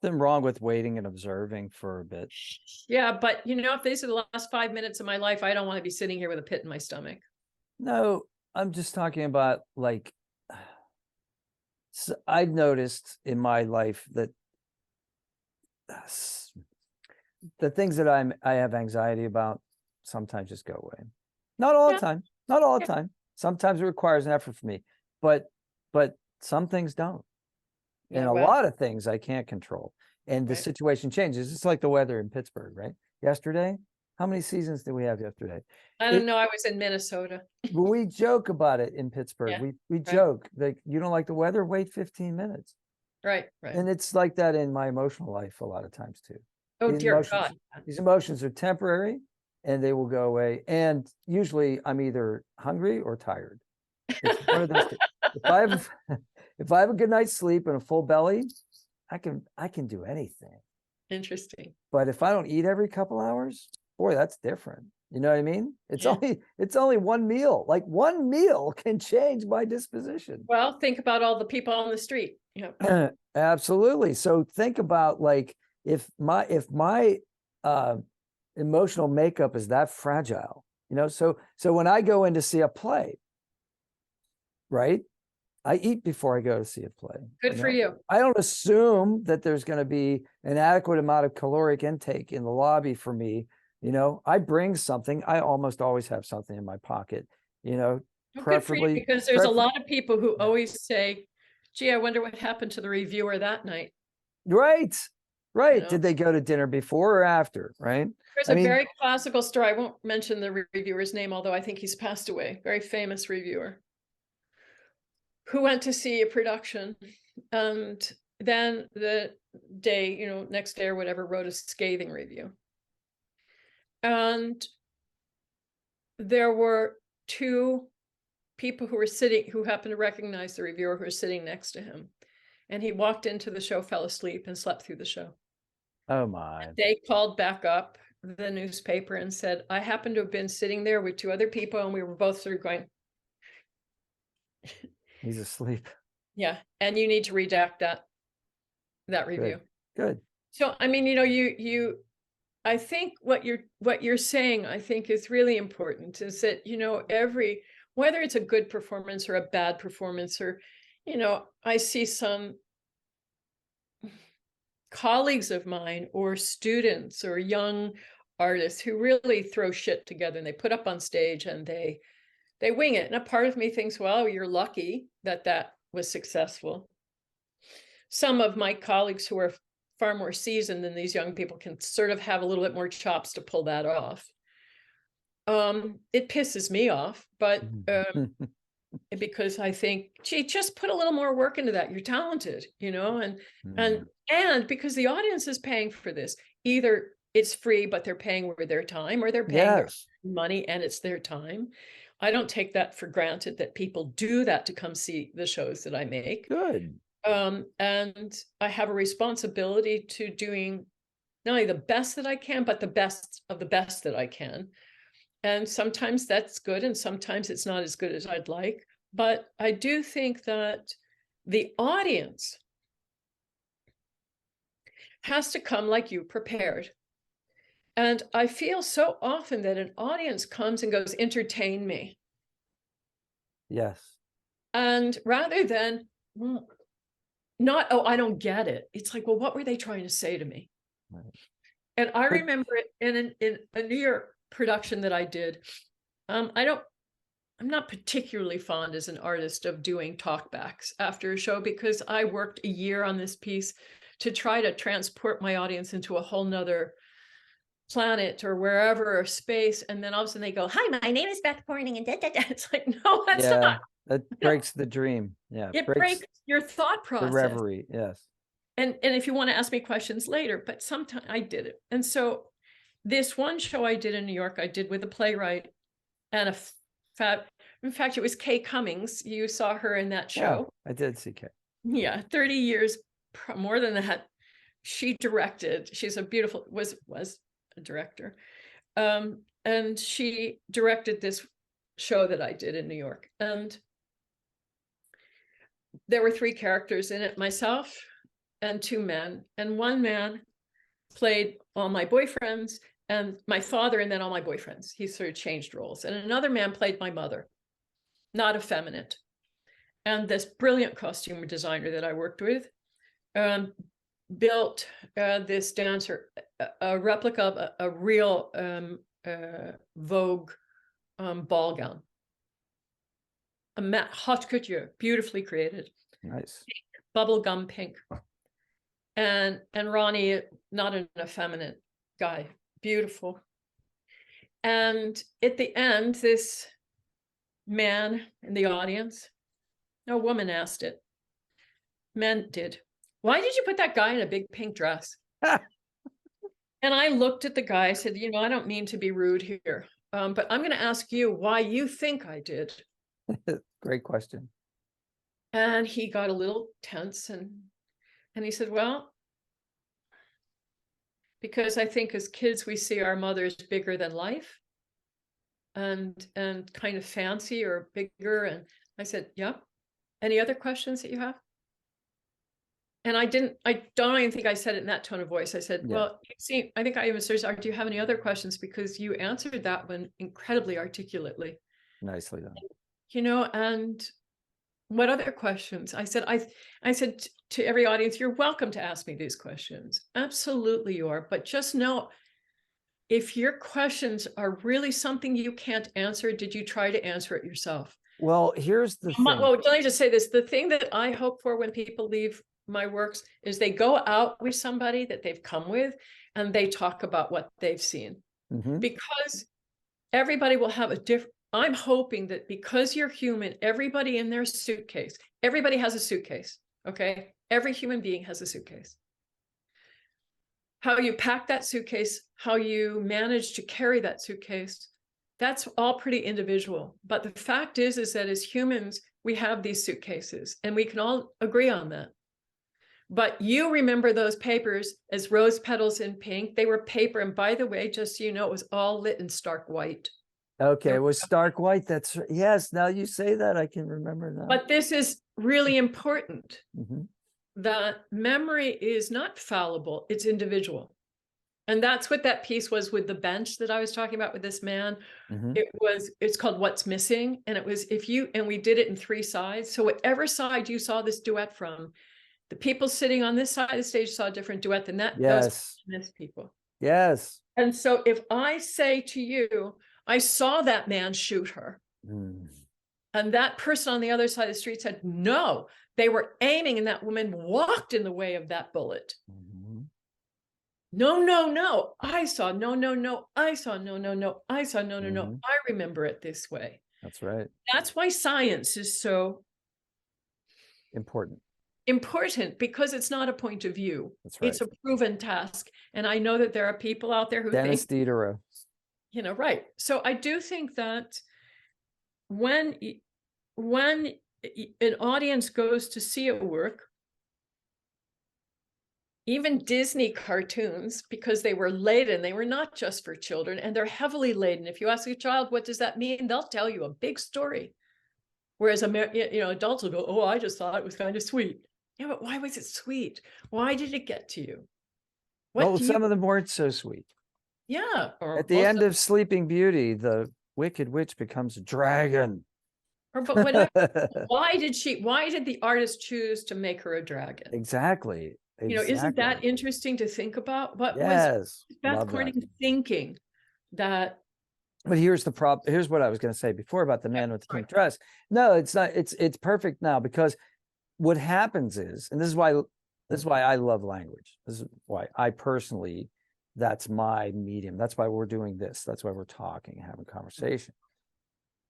Nothing wrong with waiting and observing for a bit. Yeah, but if these are the last 5 minutes of my life, I don't want to be sitting here with a pit in my stomach. No, I'm just talking about, like, I've noticed in my life that the things that I have anxiety about sometimes just go away. Not all the time. Not all the time. Sometimes it requires an effort for me, but some things don't. And a lot of things I can't control. And the situation changes. It's like the weather in Pittsburgh, right? Yesterday, how many seasons did we have yesterday? I don't know. I was in Minnesota. Well, we joke about it in Pittsburgh. Yeah, We joke, like, you don't like the weather? Wait 15 minutes. Right. And it's like that in my emotional life a lot of times too. Oh, These dear God. These emotions are temporary, and they will go away. And usually I'm either hungry or tired. It's one of those two. If I have a good night's sleep and a full belly, I can do anything. Interesting. But if I don't eat every couple hours, boy, that's different. You know what I mean? It's only one meal. Like, one meal can change my disposition. Well, think about all the people on the street. Yeah. Absolutely. So think about, like, if my emotional makeup is that fragile, so when I go in to see a play, right? I eat before I go to see a play. Good for you. I don't assume that there's going to be an adequate amount of caloric intake in the lobby for me. I bring something. I almost always have something in my pocket, preferably, because there's a lot of people who always say, gee, I wonder what happened to the reviewer that night. Right. Right. know? Did they go to dinner before or after? Right. There's I a mean, very classical story. I won't mention the reviewer's name, although I think he's passed away. Very famous reviewer who went to see a production, and then the day, next day or whatever, wrote a scathing review. And there were two people who happened to recognize the reviewer, who were sitting next to him. And he walked into the show, fell asleep, and slept through the show. oh my. They called back up the newspaper and said, I happened to have been sitting there with two other people, and we were both sort of going, He's asleep. yeah, and you need to redact that review. Good. So, I mean, I think what you're saying, I think, is really important, is that, whether it's a good performance or a bad performance, or, I see some colleagues of mine or students or young artists who really throw shit together, and they put up on stage and they wing it. And a part of me thinks, well, you're lucky that was successful. Some of my colleagues who are far more seasoned than these young people can sort of have a little bit more chops to pull that off. It pisses me off, but because I think, gee, just put a little more work into that. You're talented, and because the audience is paying for this. Either it's free, but they're paying with their time, or they're paying their money and it's their time. I don't take that for granted, that people do that to come see the shows that I make. Good. And I have a responsibility to doing not only the best that I can, but the best of the best that I can. And sometimes that's good, and sometimes it's not as good as I'd like. But I do think that the audience has to come like you, prepared. And I feel so often that an audience comes and goes, entertain me. Yes. And rather than, not, oh, I don't get it. It's like, well, what were they trying to say to me? Right. And I remember it in a New York production that I did. I'm not particularly fond as an artist of doing talkbacks after a show, because I worked a year on this piece to try to transport my audience into a whole nother planet or wherever, or space. And then all of a sudden they go, hi, my name is Beth Corning, and da, da, da. It's like, no, that's not. That breaks the dream. Yeah. It breaks your thought process. The reverie. Yes. And if you want to ask me questions later, but sometimes I did it. And so this one show I did in New York, I did with a playwright and in fact, it was Kay Cummings. You saw her in that show. Yeah, I did see Kay. Yeah, 30 years, more than that. She directed. She's was a director. And she directed this show that I did in New York. And there were three characters in it, myself and two men. And one man played all my boyfriends, and my father, and then all my boyfriends. He sort of changed roles. And another man played my mother, not effeminate. And this brilliant costume designer that I worked with built this dancer, a replica of a real Vogue ball gown. A haute couture, beautifully created. Nice. Bubblegum pink. And Ronnie, not an effeminate guy, beautiful. And at the end, this man in the audience, no woman asked it, men did. Why did you put that guy in a big pink dress? And I looked at the guy, I said, I don't mean to be rude here, but I'm going to ask you why you think I did. Great question. And he got a little tense, and he said, well, because I think as kids, we see our mothers bigger than life and kind of fancy or bigger. And I said, yeah. Any other questions that you have? And I don't even think I said it in that tone of voice. I said, yeah. Well, see, I think I even said, do you have any other questions? Because you answered that one incredibly articulately. Nicely done. And what other questions? I said to every audience, you're welcome to ask me these questions. Absolutely you are. But just know, if your questions are really something you can't answer, did you try to answer it yourself? Well, here's the thing. Well, let me just say this. The thing that I hope for when people leave my works is they go out with somebody that they've come with and they talk about what they've seen. Mhm. Because everybody will have a different, I'm hoping that because you're human, everybody in their suitcase, everybody has a suitcase, okay? Every human being has a suitcase. How you pack that suitcase, how you manage to carry that suitcase, that's all pretty individual. But the fact is that as humans, we have these suitcases and we can all agree on that. But you remember those papers as rose petals in pink. They were paper. And by the way, just so you know, it was all lit in stark white. Okay, it was stark white. That's yes. Now you say that, I can remember now. But this is really important. Mhm. That memory is not fallible, it's individual. And that's what that piece was with the bench that I was talking about with this man. Mhm. It's called What's Missing. And it was and we did it in 3 sides. So whatever side you saw this duet from, the people sitting on this side of the stage saw a different duet than that. Yes. Those people. Yes. And so if I say to you, I saw that man shoot her, Mm. and that person on the other side of the street said, no, they were aiming and that woman walked in the way of that bullet. Mhm. No, no, no. I saw, no, no, no. I saw, no, no, no. I saw, no, no, no. Mhm. I remember it this way. That's right. That's why science is so Important. important, because it's not a point of view. That's right. It's a proven task. And I know that there are people out there who Dennis think, Diderot. right. So I do think that when an audience goes to see a work, even Disney cartoons, because they were laden, they were not just for children, and they're heavily laden. If you ask a child, what does that mean? They'll tell you a big story. Whereas, adults will go, oh, I just thought it was kind of sweet. Yeah, but why was it sweet? Why did it get to you? Well, some of them weren't so sweet. Yeah. Or At the end of Sleeping Beauty, the wicked witch becomes a dragon. but whatever. Why did the artist choose to make her a dragon? Exactly. Isn't that interesting to think about? What Yes. was Beth Corning thinking that? But here's the problem. Here's what I was going to say before about the man with the pink dress. No, it's not. It's perfect now, because what happens is, and this is why I love language. This is why I personally, that's my medium. That's why we're doing this. That's why we're talking, having conversation.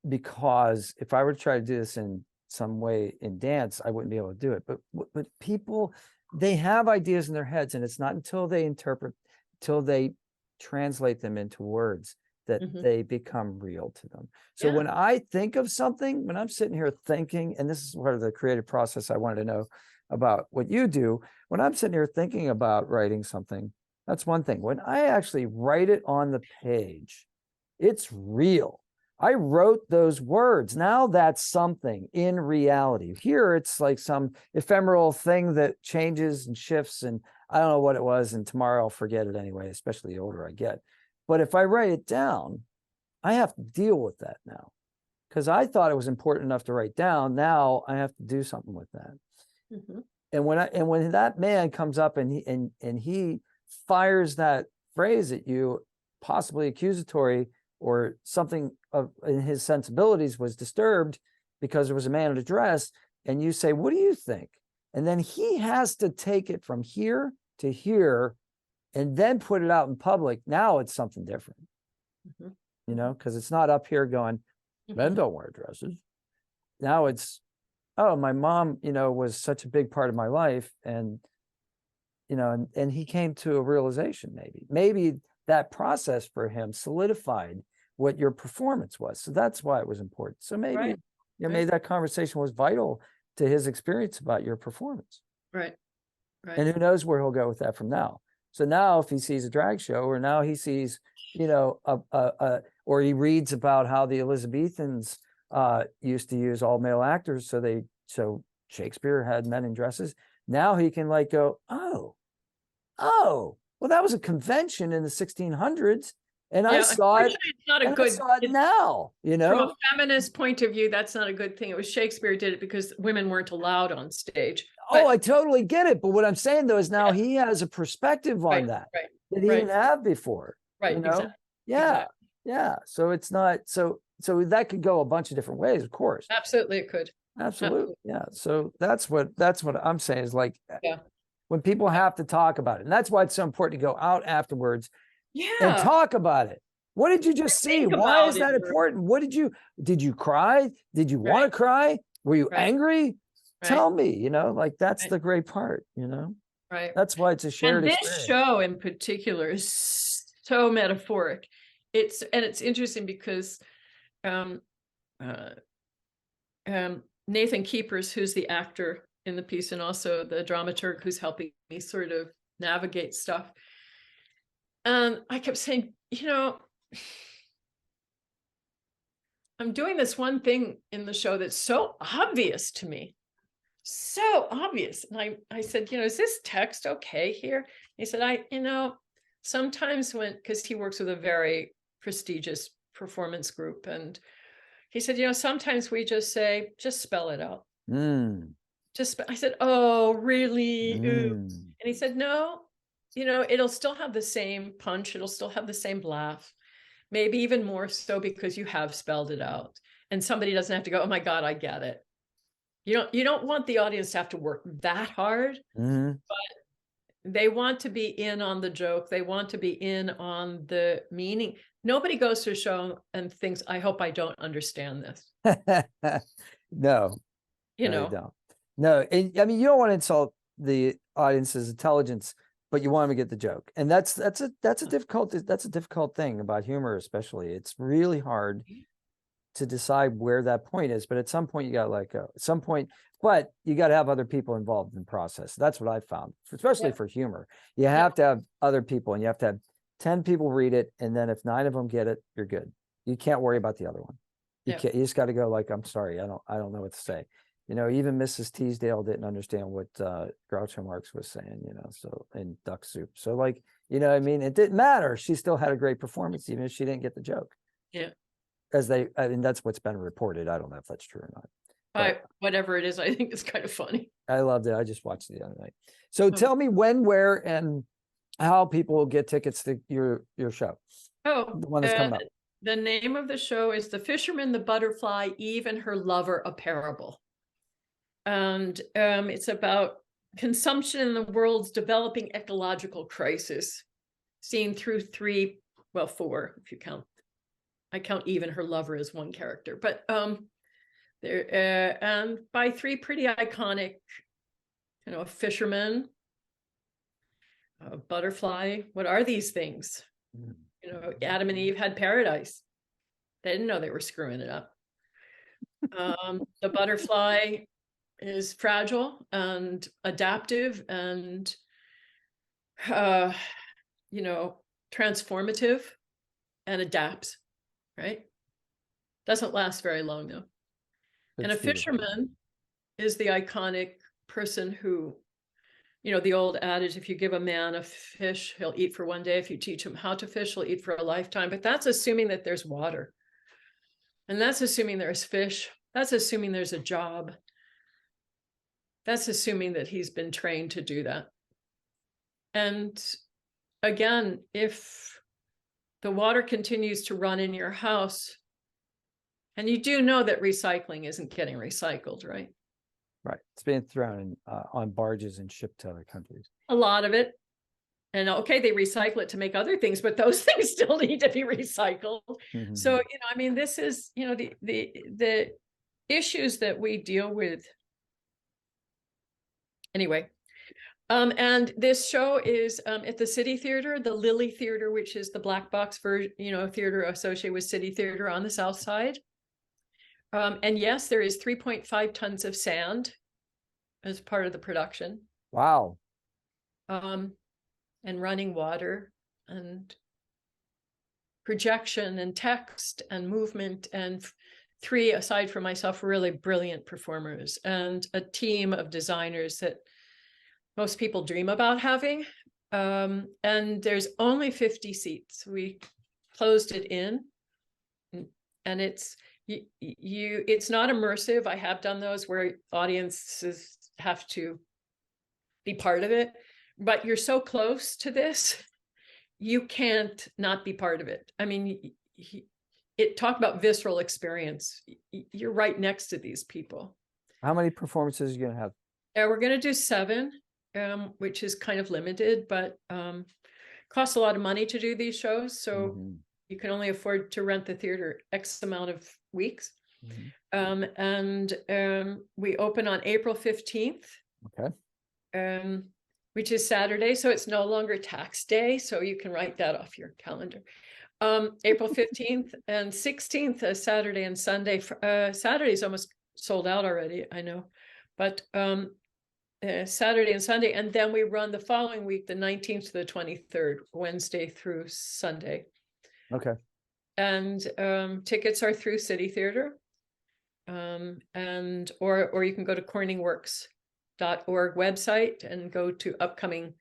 Because if I were to try to do this in some way in dance, I wouldn't be able to do it. But people, they have ideas in their heads, and it's not until they till they translate them into words that they become real to them. So when I think of something, when I'm sitting here thinking, and this is part of the creative process I wanted to know about what you do, when I'm sitting here thinking about writing something, that's one thing. When I actually write it on the page, it's real. I wrote those words. Now that's something in reality. Here it's like some ephemeral thing that changes and shifts, and I don't know what it was, and tomorrow I'll forget it anyway, especially the older I get. But if I write it down, I have to deal with that now, because I thought it was important enough to write down. Now I have to do something with that. And when that man comes up and he fires that phrase at you, possibly accusatory, or something in his sensibilities was disturbed because there was a man in a dress, and you say, what do you think? And then he has to take it from here to here and then put it out in public. Now it's something different, because it's not up here going, men don't wear dresses. Now it's, oh, my mom, was such a big part of my life. And, and he came to a realization, maybe that process for him solidified what your performance was. So that's why it was important. So maybe, maybe that conversation was vital to his experience about your performance. Right. And who knows where he'll go with that from now. So now if he sees a drag show, or now he sees, or he reads about how the Elizabethans used to use all male actors. So Shakespeare had men in dresses. Now he can go, oh, well, that was a convention in the 1600s. And I saw it. It's not a good. I saw it now, From a feminist point of view, that's not a good thing. It was Shakespeare did it because women weren't allowed on stage. Oh, I totally get it. But what I'm saying though is now he has a perspective on that he didn't have before. Right. Exactly. Yeah. Exactly. Yeah. So it's not so that could go a bunch of different ways, of course. Absolutely, it could. Absolutely. Yeah. So that's what I'm saying is like Yeah. when people have to talk about it. And that's why it's so important to go out afterwards and Yeah. talk about it. What did you just see? Think Why about is it, that or- important? What did you cry? Did you want Right. to cry? Were you Right. angry? Right. Tell me, like that's Right. the great part, Right. That's why it's a shared And this experience. show in particular is so metaphoric. It's interesting because um, uh, Nathan Keepers, who's the actor in the piece and also the dramaturg who's helping me sort of navigate stuff. And I kept saying, I'm doing this one thing in the show that's so obvious to me. So obvious. And I said, is this text okay here? He said, sometimes because he works with a very prestigious performance group. And he said, sometimes we just say, just spell it out. I said, oh, really? Ooh. And he said, no, it'll still have the same punch. It'll still have the same laugh, maybe even more so because you have spelled it out. And somebody doesn't have to go, oh my God, I get it. You don't want the audience to have to work that hard, but they want to be in on the joke. They want to be in on the meaning. Nobody goes to a show and thinks, I hope I don't understand this. No, They don't. No, and I mean, you don't want to insult the audience's intelligence, but you want them to get the joke. And that's a difficult thing about humor, especially. It's really hard to decide where that point is, but at some point you got to let go. At some point, but you got to have other people involved in the process. That's what I found, especially for humor. You have to have other people, and you have to have 10 people read it, and then if 9 of them get it, you're good. You can't worry about the other one. You just got to go like, I'm sorry, I don't know what to say. Even Mrs. Teasdale didn't understand what Groucho Marx was saying, so in Duck Soup. So like, I mean, it didn't matter. She still had a great performance, even if she didn't get the joke. Yeah. I mean, that's what's been reported. I don't know if that's true or not. Whatever it is, I think it's kind of funny. I loved it. I just watched it the other night. So tell me when, where, and how people get tickets to your show. Oh, the one that's coming up. The name of the show is The Fisherman, the Butterfly, Eve and Her Lover, a Parable. And it's about consumption in the world's developing ecological crisis, seen through 4, if you count. I count Eve and her lover as one character, but and by 3 pretty iconic, a fisherman, a butterfly. What are these things? Adam and Eve had paradise. They didn't know they were screwing it up. The butterfly is fragile and adaptive and, transformative and adapts, right? Doesn't last very long though. And a fisherman is the iconic person who, the old adage, if you give a man a fish, he'll eat for one day. If you teach him how to fish, he'll eat for a lifetime. But that's assuming that there's water. And that's assuming there's fish. That's assuming there's a job. That's assuming that he's been trained to do that. And again, if the water continues to run in your house, and you do know that recycling isn't getting recycled, right? Right. It's being thrown on barges and shipped to other countries. A lot of it. And okay, they recycle it to make other things, but those things still need to be recycled. Mm-hmm. So, I mean, this is, the issues that we deal with. Anyway, and this show is at the City Theater, the Lily Theater, which is the black box version, theater associated with City Theater on the South Side. And yes, there is 3.5 tons of sand as part of the production. Wow. And running water and projection and text and movement and 3, aside from myself, really brilliant performers and a team of designers that most people dream about having. And there's only 50 seats. We closed it in, and it's not immersive. I have done those where audiences have to be part of it, but you're so close to this, you can't not be part of it. I mean, talk about visceral experience. You're right next to these people. How many performances are you going to have? We're going to do 7, which is kind of limited, but costs a lot of money to do these shows. So Mhm, you can only afford to rent the theater X amount of weeks. mhm. And we open on April 15th, Okay. which is Saturday. So it's no longer tax day. So you can write that off your calendar. April 15th and 16th, Saturday and Sunday. Saturday's almost sold out already, I know. But Saturday and Sunday. And then we run the following week, the 19th to the 23rd, Wednesday through Sunday. Okay. And tickets are through City Theater. And or you can go to corningworks.org website and go to upcoming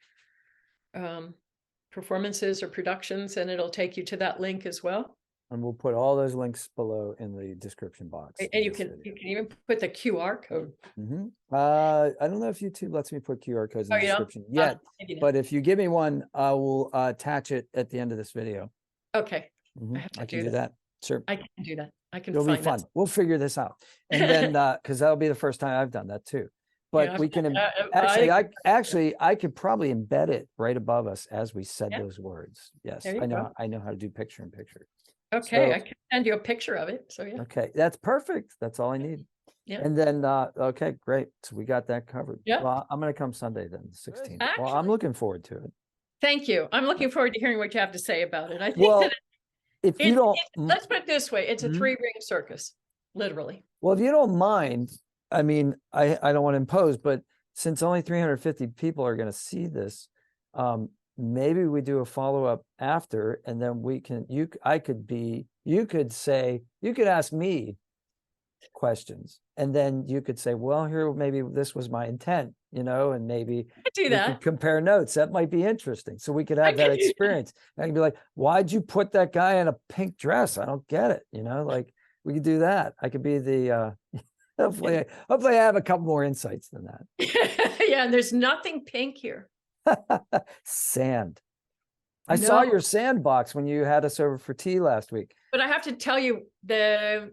performances or productions, and it'll take you to that link as well. And we'll put all those links below in the description box. And you can even put the QR code. Mm-hmm. I don't know if YouTube lets me put QR codes in the description yet, but if you give me one, I will attach it at the end of this video. Okay. Mm-hmm. I have to I can do that. Sure. I can do that. I can It'll be find fun. that. We'll figure this out. And then, because that'll be the first time I've done that too. But Yeah, we can I could probably embed it right above us as we said those words. Yes, There you I know how to do picture in picture. Okay, So- I can send you a picture of it. So yeah. Okay, that's perfect. That's all I need. Yeah. And then, okay, great. So we got that covered. Yeah. Well, I'm going to come Sunday then, the 16th. Well, I'm Actually- looking forward to it. Thank you. I'm looking forward to hearing what you have to say about it. I think Well, that if you don't, let's put it this way, it's a Mhm. 3-ring circus, literally. well, if you don't mind, I mean, I don't want to impose, but since only 350 people are going to see this, maybe we do a follow-up after, and then we can, you could ask me questions, and then you could say, well, here, maybe this was my intent, and maybe I do we that. could compare notes. That might be interesting. So we could have that could do that. experience. I can be like, why'd you put that guy in a pink dress? I don't get it. Like we could do that. I could be the, hopefully I have a couple more insights than that. Yeah, and there's nothing pink here. Sand. I saw No. your sandbox when you had us over for tea last week. But I have to tell you, the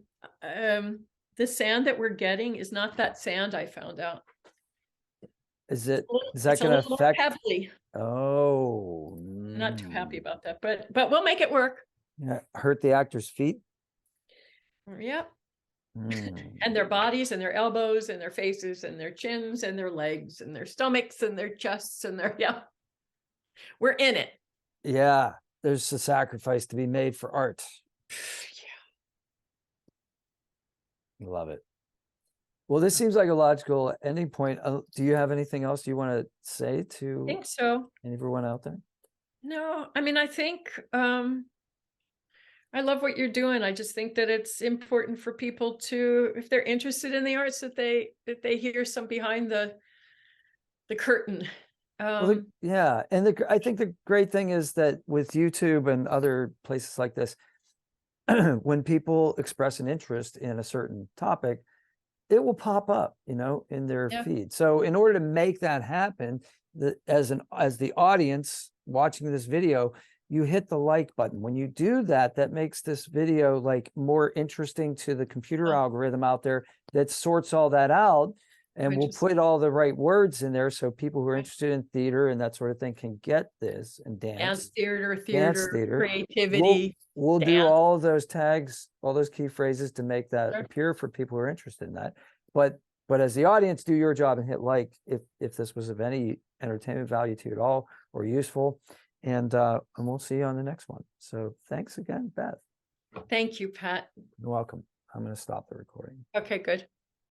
sand that we're getting is not that sand I found out. Is that It's going a to little more affect? pebbly. Oh, I'm not too happy about that, but we'll make it work. Yeah, hurt the actors' feet. Yep. Mm. And their bodies and their elbows and their faces and their chins and their legs and their stomachs and their chests and we're in it. Yeah, there's a sacrifice to be made for art. Yeah. Love it. Well, this seems like a logical ending point. Do you have anything else you want to say to I think so. everyone out there? No, I mean, I think I love what you're doing. I just think that it's important for people to, if they're interested in the arts, that they hear some behind the curtain. Well, yeah, and I think the great thing is that with YouTube and other places like this, when people express an interest in a certain topic, it will pop up, in their feed. So in order to make that happen, as the audience watching this video, you hit the like button. When you do that, that makes this video like more interesting to the computer algorithm out there that sorts all that out. And we'll put all the right words in there so people who are interested in theater and that sort of thing can get this, and dance theater, creativity. We'll do all of those tags, all those key phrases to make that appear for people who are interested in that. But as the audience, do your job and hit like if this was of any entertainment value to you at all or useful. And we'll see you on the next one. So thanks again, Beth. Thank you, Pat. You're welcome. I'm going to stop the recording. Okay, good.